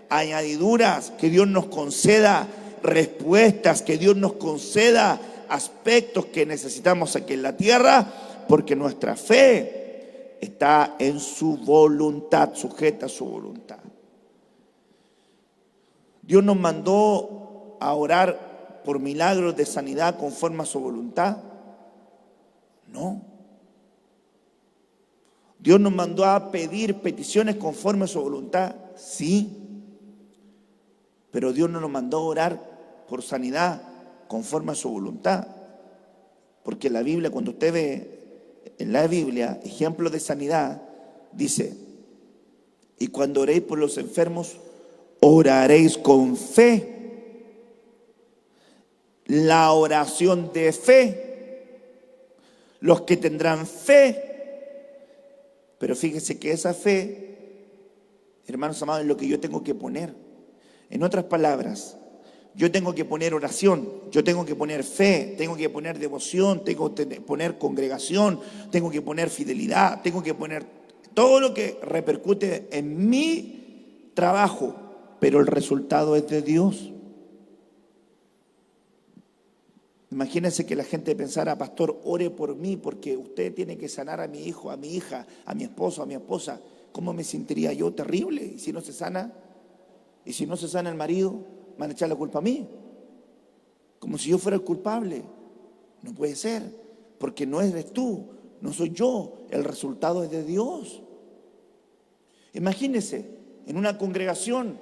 añadiduras, que Dios nos conceda respuestas, que Dios nos conceda aspectos que necesitamos aquí en la tierra, porque nuestra fe está en su voluntad, sujeta a su voluntad. Dios nos mandó a orar por milagros de sanidad conforme a su voluntad. No. Dios nos mandó a pedir peticiones conforme a su voluntad. Sí. Pero Dios no nos mandó a orar por sanidad conforme a su voluntad. Porque la Biblia, cuando usted ve en la Biblia ejemplos de sanidad, dice: y cuando oréis por los enfermos, oraréis con fe. La oración de fe, los que tendrán fe. Pero fíjese que esa fe, hermanos amados, es lo que yo tengo que poner. En otras palabras, yo tengo que poner oración, yo tengo que poner fe, tengo que poner devoción, tengo que poner congregación, tengo que poner fidelidad, tengo que poner todo lo que repercute en mi trabajo, pero el resultado es de Dios. Imagínense que la gente pensara: pastor, ore por mí porque usted tiene que sanar a mi hijo, a mi hija, a mi esposo, a mi esposa. ¿Cómo me sentiría yo? Terrible. ¿Y si no se sana? ¿Y si no se sana el marido? ¿Me van a echar la culpa a mí? como si yo fuera el culpable. No puede ser, porque no eres tú, no soy yo, el resultado es de Dios. Imagínense, en una congregación,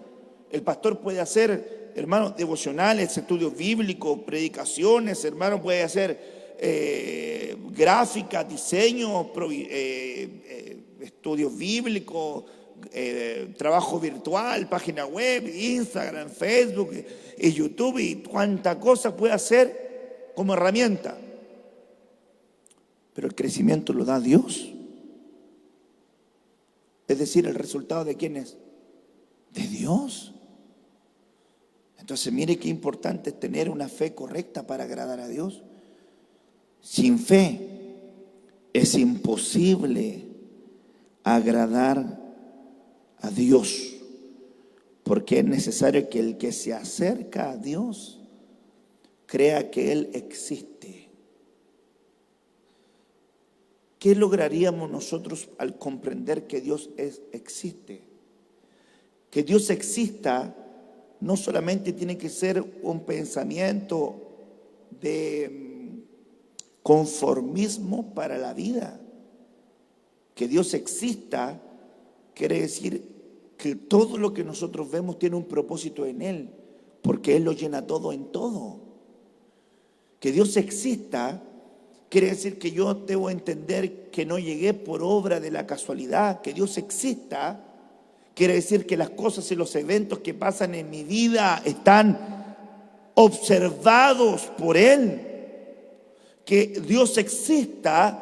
el pastor puede hacer, hermanos, devocionales, estudios bíblicos, predicaciones, hermanos, puede hacer gráficas, diseños, estudios bíblicos, trabajo virtual, página web, Instagram, Facebook y YouTube y cuánta cosa puede hacer como herramienta. Pero el crecimiento lo da Dios. Es decir, el resultado de quién es? De Dios. Entonces mire qué importante es tener una fe correcta para agradar a Dios. Sin fe es imposible agradar a Dios, porque es necesario que el que se acerca a Dios crea que Él existe. ¿Qué lograríamos nosotros al comprender que Dios existe? Que Dios exista no solamente tiene que ser un pensamiento de conformismo para la vida. Que Dios exista quiere decir que todo lo que nosotros vemos tiene un propósito en Él, porque Él lo llena todo en todo. Que Dios exista quiere decir que yo debo entender que no llegué por obra de la casualidad. Que Dios exista quiere decir que las cosas y los eventos que pasan en mi vida están observados por Él. Que Dios exista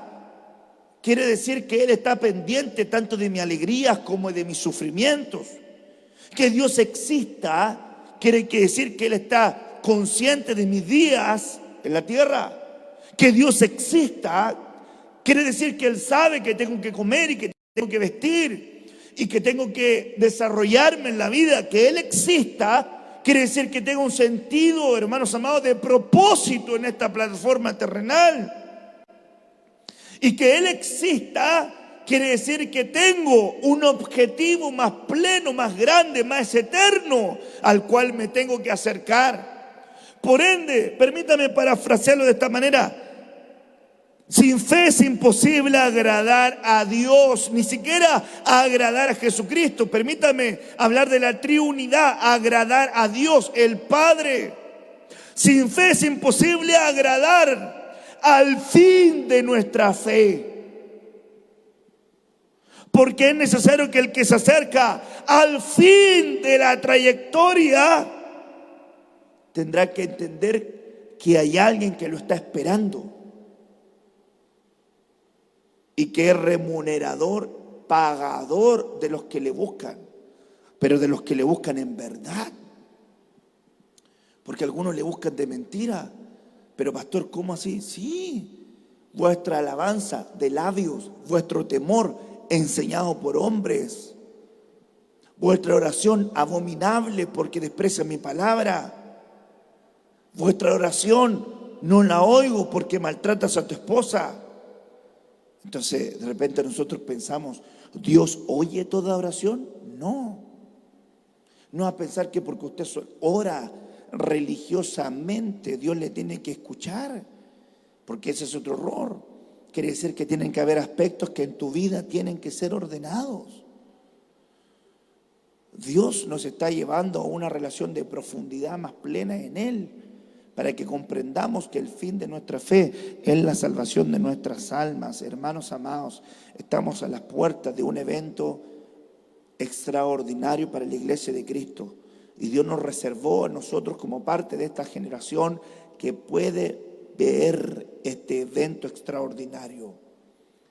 quiere decir que Él está pendiente tanto de mis alegrías como de mis sufrimientos. Que Dios exista quiere decir que Él está consciente de mis días en la tierra. Que Dios exista quiere decir que Él sabe que tengo que comer y que tengo que vestir y que tengo que desarrollarme en la vida. Que Él exista quiere decir que tengo un sentido, hermanos amados, de propósito en esta plataforma terrenal. Y que Él exista quiere decir que tengo un objetivo más pleno, más grande, más eterno, al cual me tengo que acercar. Por ende, permítame parafrasearlo de esta manera: sin fe es imposible agradar a Dios, ni siquiera agradar a Jesucristo. Permítame hablar de la triunidad: agradar a Dios, el Padre. Sin fe es imposible agradar al fin de nuestra fe, porque es necesario que el que se acerca al fin de la trayectoria tendrá que entender que hay alguien que lo está esperando y que es remunerador, pagador de los que le buscan, pero de los que le buscan en verdad. Porque algunos le buscan de mentira. Pero pastor, ¿cómo así? Sí, vuestra alabanza de labios, vuestro temor enseñado por hombres, vuestra oración abominable porque desprecia mi palabra, vuestra oración no la oigo porque maltratas a tu esposa. Entonces de repente nosotros pensamos, ¿Dios oye toda oración? No. No a pensar que porque usted ora religiosamente Dios le tiene que escuchar, porque ese es otro error. Quiere decir que tienen que haber aspectos que en tu vida tienen que ser ordenados. Dios nos está llevando a una relación de profundidad más plena en Él, para que comprendamos que el fin de nuestra fe es la salvación de nuestras almas. Hermanos amados, estamos a las puertas de un evento extraordinario para la iglesia de Cristo. Y Dios nos reservó a nosotros como parte de esta generación que puede ver este evento extraordinario.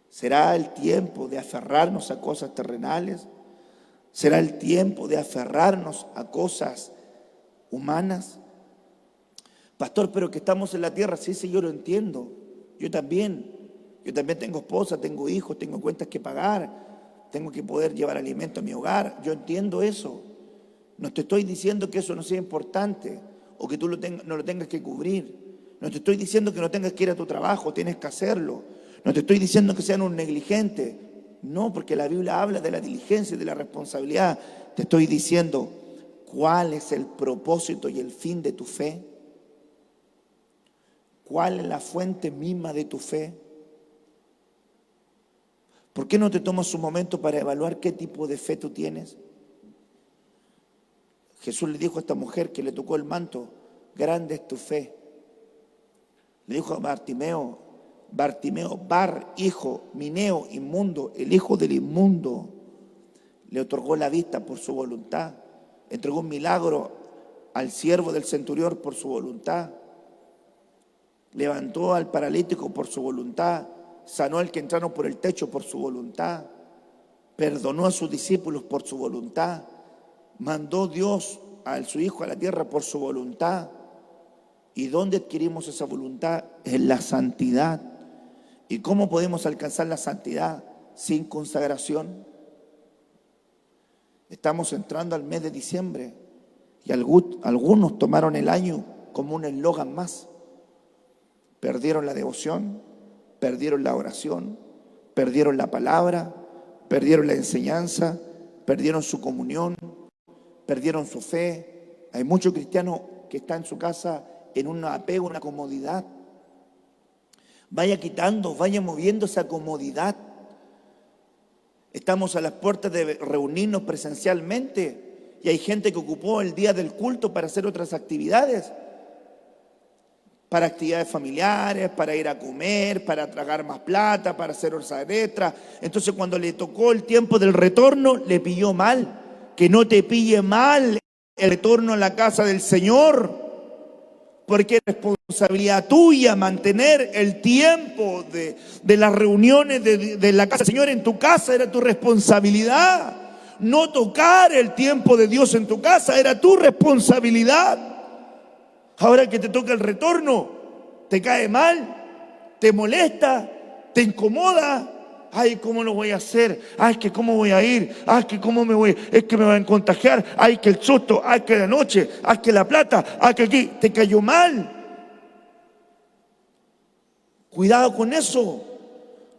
¿Será el tiempo de aferrarnos a cosas terrenales? ¿Será el tiempo de aferrarnos a cosas humanas? Pastor, pero que estamos en la tierra. Sí, yo lo entiendo. Yo también tengo esposa, tengo hijos, tengo cuentas que pagar, tengo que poder llevar alimento a mi hogar. Yo entiendo eso. No te estoy diciendo que eso no sea importante o que tú no lo tengas que cubrir. No te estoy diciendo que no tengas que ir a tu trabajo, tienes que hacerlo. No te estoy diciendo que sean un negligente. No, porque la Biblia habla de la diligencia y de la responsabilidad. Te estoy diciendo, ¿cuál es el propósito y el fin de tu fe? ¿Cuál es la fuente misma de tu fe? ¿Por qué no te tomas un momento para evaluar qué tipo de fe tú tienes? Jesús le dijo a esta mujer que le tocó el manto, grande es tu fe. Le dijo a Bartimeo, Bar, hijo, Mineo, inmundo, el hijo del inmundo, le otorgó la vista por su voluntad, entregó un milagro al siervo del centurión por su voluntad, levantó al paralítico por su voluntad, sanó al que entraron por el techo por su voluntad, perdonó a sus discípulos por su voluntad, mandó Dios a su Hijo a la tierra por su voluntad. ¿Y dónde adquirimos esa voluntad? En la santidad. ¿Y cómo podemos alcanzar la santidad sin consagración? Estamos entrando al mes de diciembre y algunos tomaron el año como un eslogan más. Perdieron la devoción, perdieron la oración, perdieron la palabra, perdieron la enseñanza, perdieron su comunión, perdieron su fe. Hay muchos cristianos que están en su casa en un apego, una comodidad. Vaya quitando, vaya moviendo esa comodidad. Estamos a las puertas de reunirnos presencialmente y hay gente que ocupó el día del culto para hacer otras actividades, para actividades familiares, para ir a comer, para tragar más plata, para hacer horas extra. Entonces cuando le tocó el tiempo del retorno, le pilló mal. Que no te pille mal el retorno a la casa del Señor, porque es responsabilidad tuya mantener el tiempo de las reuniones de la casa del Señor en tu casa, era tu responsabilidad. No tocar el tiempo de Dios en tu casa era tu responsabilidad. Ahora que te toca el retorno, te cae mal, te molesta, te incomoda. Ay, ¿cómo lo voy a hacer? Ay, que cómo voy a ir. Ay, que cómo me voy. Es que me van a contagiar. Ay, que el susto. Ay, que la noche. Ay, que la plata. Ay, que aquí. Te cayó mal. Cuidado con eso.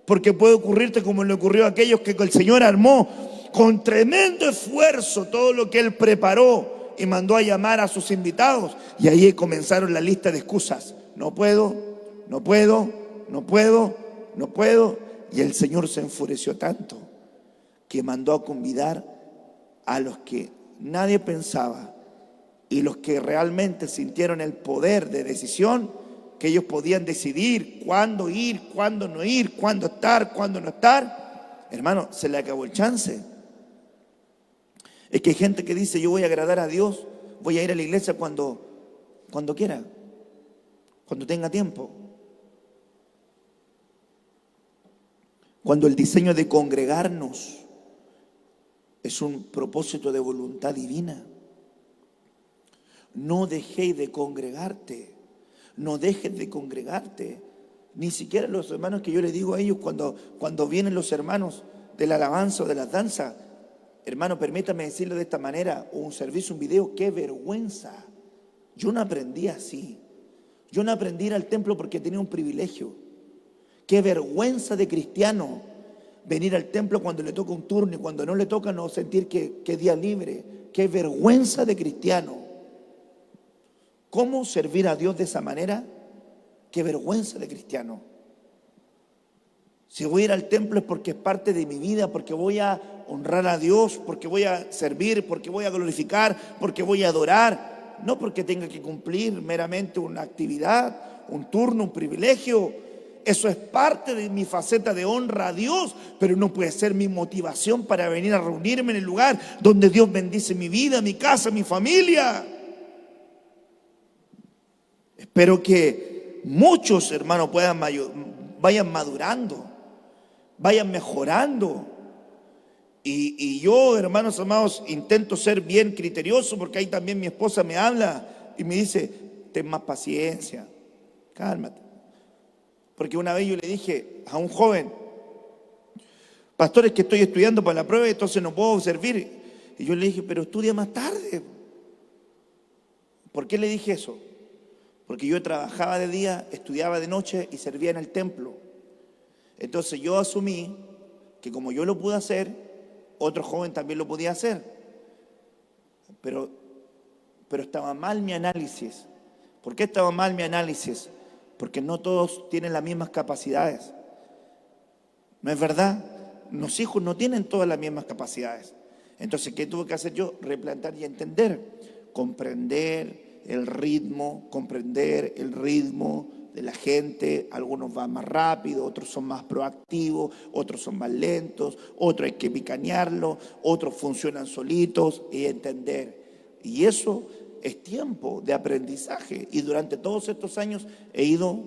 Porque puede ocurrirte como le ocurrió a aquellos que el Señor armó con tremendo esfuerzo todo lo que Él preparó y mandó a llamar a sus invitados. Y ahí comenzaron la lista de excusas. No puedo, no puedo, no puedo, no puedo. Y el Señor se enfureció tanto que mandó a convidar a los que nadie pensaba y los que realmente sintieron el poder de decisión, que ellos podían decidir cuándo ir, cuándo no ir, cuándo estar, cuándo no estar. Hermano, se le acabó el chance. Es que hay gente que dice, yo voy a agradar a Dios, voy a ir a la iglesia cuando quiera, cuando tenga tiempo. Cuando el diseño de congregarnos es un propósito de voluntad divina. No dejéis de congregarte, no dejes de congregarte. Ni siquiera los hermanos que yo les digo a ellos cuando vienen los hermanos de la alabanza o de las danzas, hermano, permítame decirlo de esta manera, un servicio, un video, qué vergüenza. Yo no aprendí así. Yo no aprendí a ir al templo porque tenía un privilegio. Qué vergüenza de cristiano venir al templo cuando le toca un turno y cuando no le toca no sentir que es día libre. Qué vergüenza de cristiano. ¿Cómo servir a Dios de esa manera? Qué vergüenza de cristiano. Si voy a ir al templo es porque es parte de mi vida, porque voy a honrar a Dios, porque voy a servir, porque voy a glorificar, porque voy a adorar. No porque tenga que cumplir meramente una actividad, un turno, un privilegio. Eso es parte de mi faceta de honra a Dios, pero no puede ser mi motivación para venir a reunirme en el lugar donde Dios bendice mi vida, mi casa, mi familia. Espero que muchos hermanos vayan madurando, vayan mejorando. Y yo, hermanos amados, intento ser bien criterioso, porque ahí también mi esposa me habla y me dice, ten más paciencia, cálmate. Porque una vez yo le dije a un joven, pastor, es que estoy estudiando para la prueba, entonces no puedo servir. Y yo le dije, pero estudia más tarde. ¿Por qué le dije eso? Porque yo trabajaba de día, estudiaba de noche y servía en el templo. Entonces yo asumí que como yo lo pude hacer, otro joven también lo podía hacer. Pero estaba mal mi análisis. ¿Por qué estaba mal mi análisis? porque no todos tienen las mismas capacidades. ¿No es verdad? Los hijos no tienen todas las mismas capacidades. Entonces, ¿qué tuve que hacer yo? Replantar y entender, comprender el ritmo de la gente. Algunos van más rápido, otros son más proactivos, otros son más lentos, otros hay que picanearlo, otros funcionan solitos, y entender. Y eso es tiempo de aprendizaje, y durante todos estos años he ido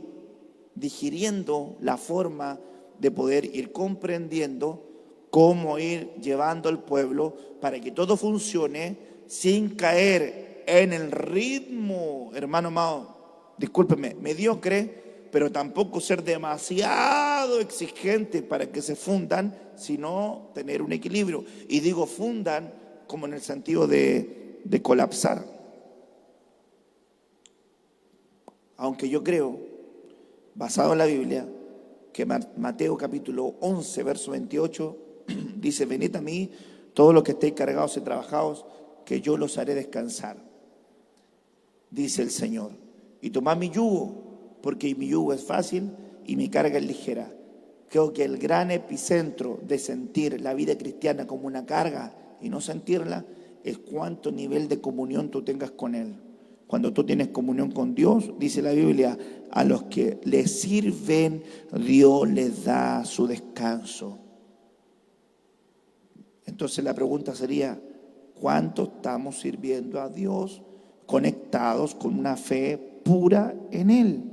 digiriendo la forma de poder ir comprendiendo cómo ir llevando al pueblo para que todo funcione sin caer en el ritmo, hermano amado, discúlpeme, mediocre, pero tampoco ser demasiado exigente para que se fundan, sino tener un equilibrio. Y digo fundan como en el sentido de colapsar. Aunque yo creo, basado en la Biblia, que Mateo capítulo 11, verso 28, dice: venid a mí, todos los que estéis cargados y trabajados, que yo los haré descansar. Dice el Señor: y tomad mi yugo, porque mi yugo es fácil y mi carga es ligera. Creo que el gran epicentro de sentir la vida cristiana como una carga y no sentirla es cuánto nivel de comunión tú tengas con Él. Cuando tú tienes comunión con Dios, dice la Biblia, a los que le sirven, Dios les da su descanso. Entonces la pregunta sería: ¿cuánto estamos sirviendo a Dios conectados con una fe pura en Él?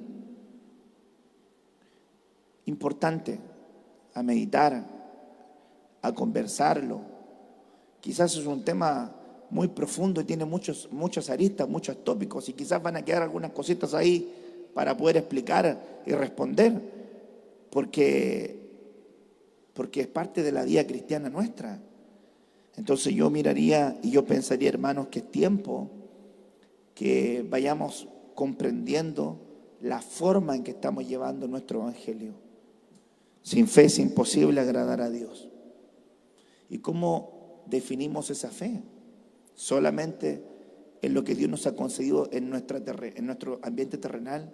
Importante a meditar, a conversarlo. Quizás es un tema muy profundo y tiene muchas aristas, muchos tópicos, y quizás van a quedar algunas cositas ahí para poder explicar y responder, porque es parte de la vida cristiana nuestra. Entonces yo miraría y yo pensaría, hermanos, que es tiempo que vayamos comprendiendo la forma en que estamos llevando nuestro evangelio. Sin fe es imposible agradar a Dios. ¿Y cómo definimos esa fe? Solamente en lo que Dios nos ha concedido en nuestro ambiente terrenal.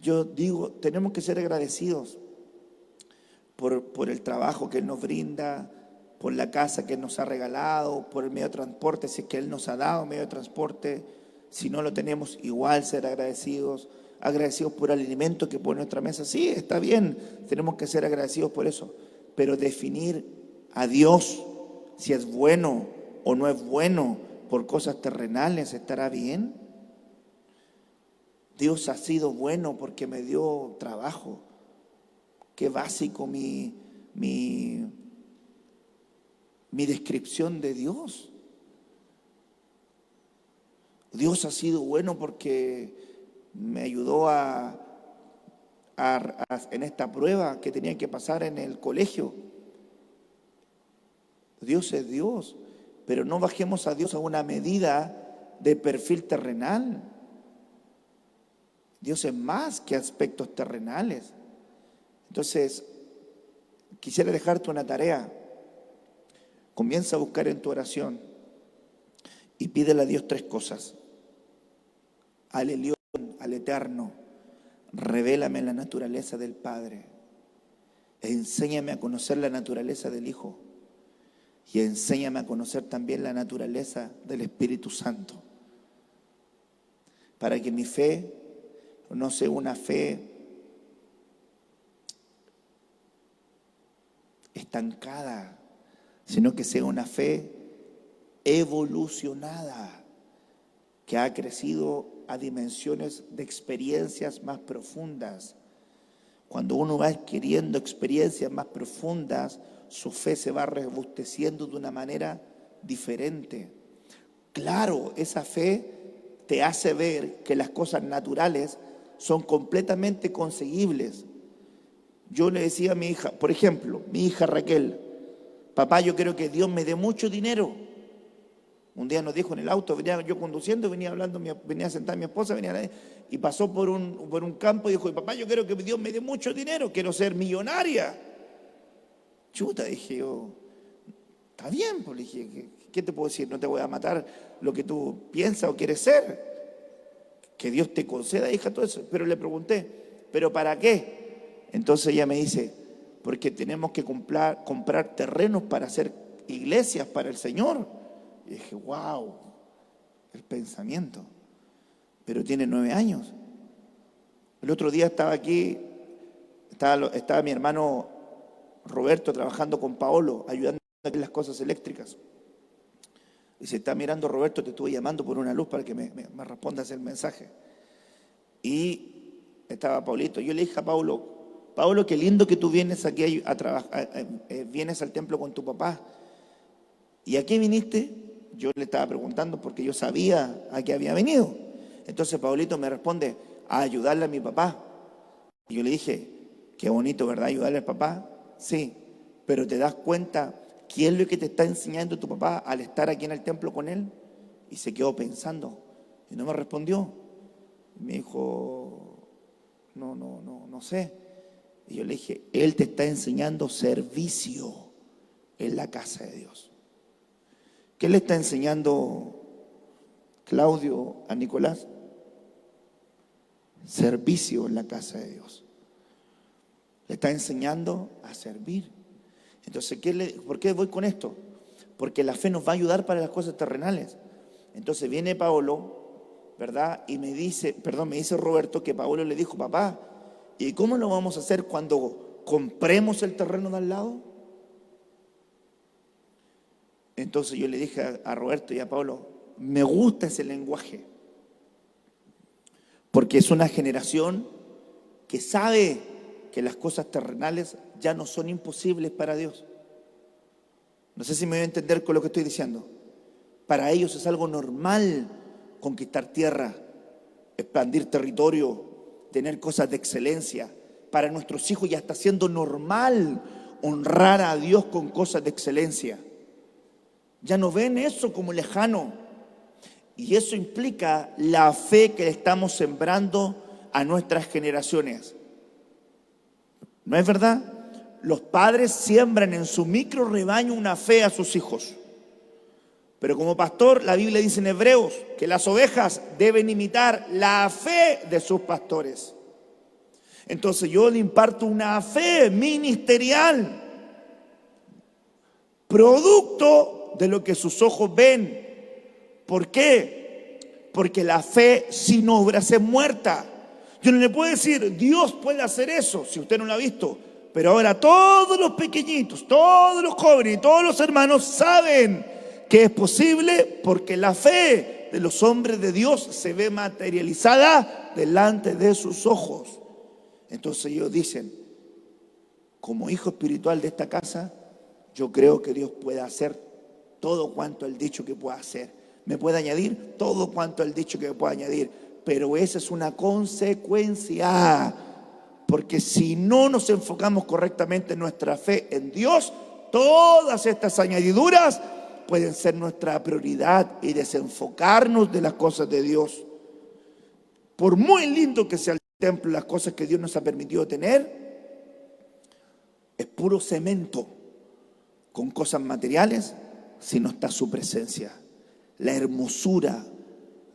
Yo digo, tenemos que ser agradecidos por el trabajo que Él nos brinda, por la casa que Él nos ha regalado, por el medio de transporte, si es que Él nos ha dado medio de transporte. Si no lo tenemos, igual ser agradecidos por el alimento que pone en nuestra mesa. Sí, está bien, tenemos que ser agradecidos por eso, pero definir a Dios, si es bueno o no es bueno, por cosas terrenales, ¿estará bien? Dios ha sido bueno porque me dio trabajo. Qué básico mi descripción de Dios. Dios ha sido bueno porque me ayudó en esta prueba que tenía que pasar en el colegio. Dios es Dios, pero no bajemos a Dios a una medida de perfil terrenal. Dios es más que aspectos terrenales. Entonces, quisiera dejarte una tarea. Comienza a buscar en tu oración y pídele a Dios 3 cosas. Al Elión, al Eterno, revélame la naturaleza del Padre. Enséñame a conocer la naturaleza del Hijo. Y enséñame a conocer también la naturaleza del Espíritu Santo. Para que mi fe no sea una fe estancada, sino que sea una fe evolucionada, que ha crecido a dimensiones de experiencias más profundas. Cuando uno va adquiriendo experiencias más profundas, su fe se va robusteciendo de una manera diferente. Claro, esa fe te hace ver que las cosas naturales son completamente conseguibles. Yo le decía a mi hija, por ejemplo, mi hija Raquel: papá, yo quiero que Dios me dé mucho dinero. Un día nos dijo en el auto, venía yo conduciendo, venía a sentar mi esposa, y pasó por un campo y dijo: papá, yo quiero que Dios me dé mucho dinero, quiero ser millonaria. Chuta, dije yo, está bien, pues le dije, ¿qué te puedo decir? No te voy a matar lo que tú piensas o quieres ser. que Dios te conceda, hija, todo eso. Pero le pregunté, ¿pero para qué? Entonces ella me dice, porque tenemos que comprar terrenos para hacer iglesias para el Señor. Y dije, wow, el pensamiento. Pero tiene 9 años. El otro día estaba aquí, estaba mi hermano Roberto trabajando con Paolo, ayudando en las cosas eléctricas. Y se está mirando, Roberto, te estuve llamando por una luz para que me respondas el mensaje. Y estaba Paulito. Yo le dije a Paulo, qué lindo que tú vienes aquí a trabajar, vienes al templo con tu papá. ¿Y a qué viniste? Yo le estaba preguntando porque yo sabía a qué había venido. Entonces Paulito me responde, a ayudarle a mi papá. Y yo le dije, qué bonito, ¿verdad? Ayudarle al papá. Sí, pero ¿te das cuenta qué es lo que te está enseñando tu papá al estar aquí en el templo con él? Y se quedó pensando y no me respondió. Me dijo, no sé. Y yo le dije, él te está enseñando servicio en la casa de Dios. ¿Qué le está enseñando Claudio a Nicolás? Servicio en la casa de Dios. Le está enseñando a servir. Entonces, ¿por qué voy con esto? Porque la fe nos va a ayudar para las cosas terrenales. Entonces viene Paolo, ¿verdad? Y me dice Roberto que Paolo le dijo, papá, ¿y cómo lo vamos a hacer cuando compremos el terreno de al lado? Entonces yo le dije a Roberto y a Paolo, me gusta ese lenguaje. Porque es una generación que sabe que las cosas terrenales ya no son imposibles para Dios. No sé si me voy a entender con lo que estoy diciendo. Para ellos es algo normal conquistar tierra, expandir territorio, tener cosas de excelencia. Para nuestros hijos ya está siendo normal honrar a Dios con cosas de excelencia. Ya no ven eso como lejano. Y eso implica la fe que le estamos sembrando a nuestras generaciones. ¿No es verdad? Los padres siembran en su micro rebaño una fe a sus hijos. Pero como pastor, la Biblia dice en Hebreos que las ovejas deben imitar la fe de sus pastores. Entonces yo le imparto una fe ministerial, producto de lo que sus ojos ven. ¿Por qué? Porque la fe sin obras es muerta. Yo no le puedo decir, Dios puede hacer eso, si usted no lo ha visto. Pero ahora todos los pequeñitos, todos los jóvenes y todos los hermanos saben que es posible porque la fe de los hombres de Dios se ve materializada delante de sus ojos. Entonces ellos dicen, como hijo espiritual de esta casa, yo creo que Dios puede hacer todo cuanto Él dicho que pueda hacer. Me puede añadir todo cuanto Él dicho que me pueda añadir. Pero esa es una consecuencia. Porque si no nos enfocamos correctamente en nuestra fe en Dios, todas estas añadiduras pueden ser nuestra prioridad y desenfocarnos de las cosas de Dios. Por muy lindo que sea el templo, las cosas que Dios nos ha permitido tener, es puro cemento con cosas materiales si no está su presencia. La hermosura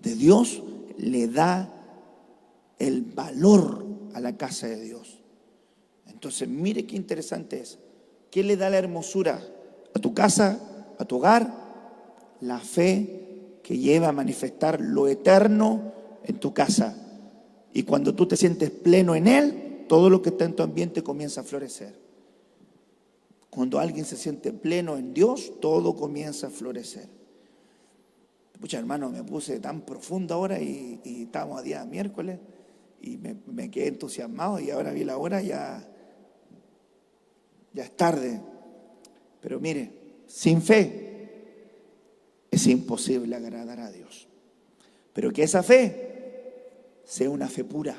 de Dios le da el valor a la casa de Dios. Entonces, mire qué interesante es. ¿Qué le da la hermosura a tu casa, a tu hogar? La fe que lleva a manifestar lo eterno en tu casa. Y cuando tú te sientes pleno en Él, todo lo que está en tu ambiente comienza a florecer. Cuando alguien se siente pleno en Dios, todo comienza a florecer. Pucha, hermano, me puse tan profundo ahora y estamos a día miércoles y me quedé entusiasmado y ahora vi la hora, ya es tarde. Pero mire, sin fe es imposible agradar a Dios. Pero que esa fe sea una fe pura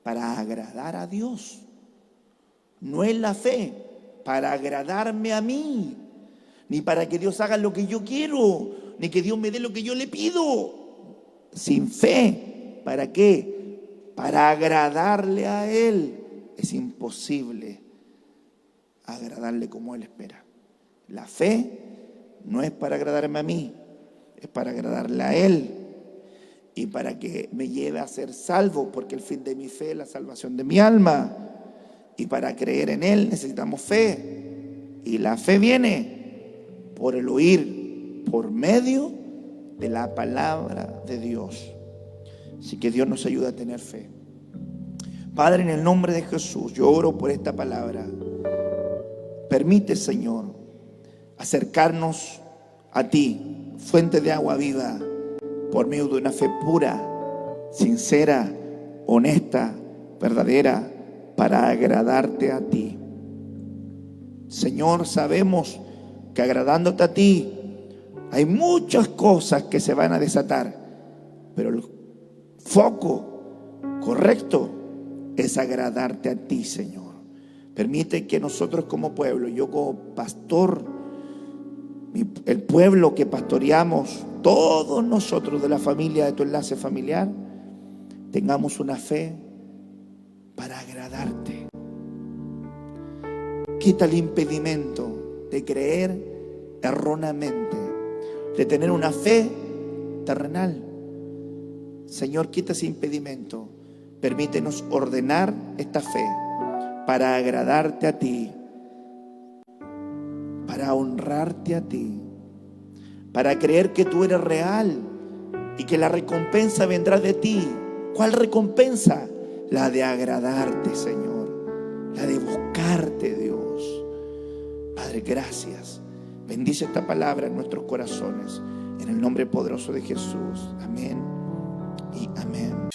para agradar a Dios. No es la fe para agradarme a mí, ni para que Dios haga lo que yo quiero, ni que Dios me dé lo que yo le pido. Sin fe, ¿para qué? Para agradarle a Él. Es imposible agradarle como Él espera. La fe no es para agradarme a mí, es para agradarle a Él. y para que me lleve a ser salvo, porque el fin de mi fe es la salvación de mi alma. Y para creer en Él necesitamos fe. Y la fe viene por el oír, por medio de la palabra de Dios. Así que Dios nos ayuda a tener fe. Padre, en el nombre de Jesús, yo oro por esta palabra. Permite, Señor, acercarnos a ti, fuente de agua viva, por medio de una fe pura, sincera, honesta, verdadera, para agradarte a ti. Señor, sabemos que agradándote a ti hay muchas cosas que se van a desatar, pero el foco correcto es agradarte a ti, Señor. Permite que nosotros como pueblo, yo como pastor, el pueblo que pastoreamos, todos nosotros de la familia de tu enlace familiar, tengamos una fe para agradarte. Quita el impedimento de creer erróneamente, de tener una fe terrenal. Señor, quita ese impedimento. Permítenos ordenar esta fe para agradarte a ti, para honrarte a ti, para creer que tú eres real y que la recompensa vendrá de ti. ¿Cuál recompensa? La de agradarte, Señor, la de buscarte, Dios. Padre, gracias. Bendice esta palabra en nuestros corazones, en el nombre poderoso de Jesús. Amén y amén.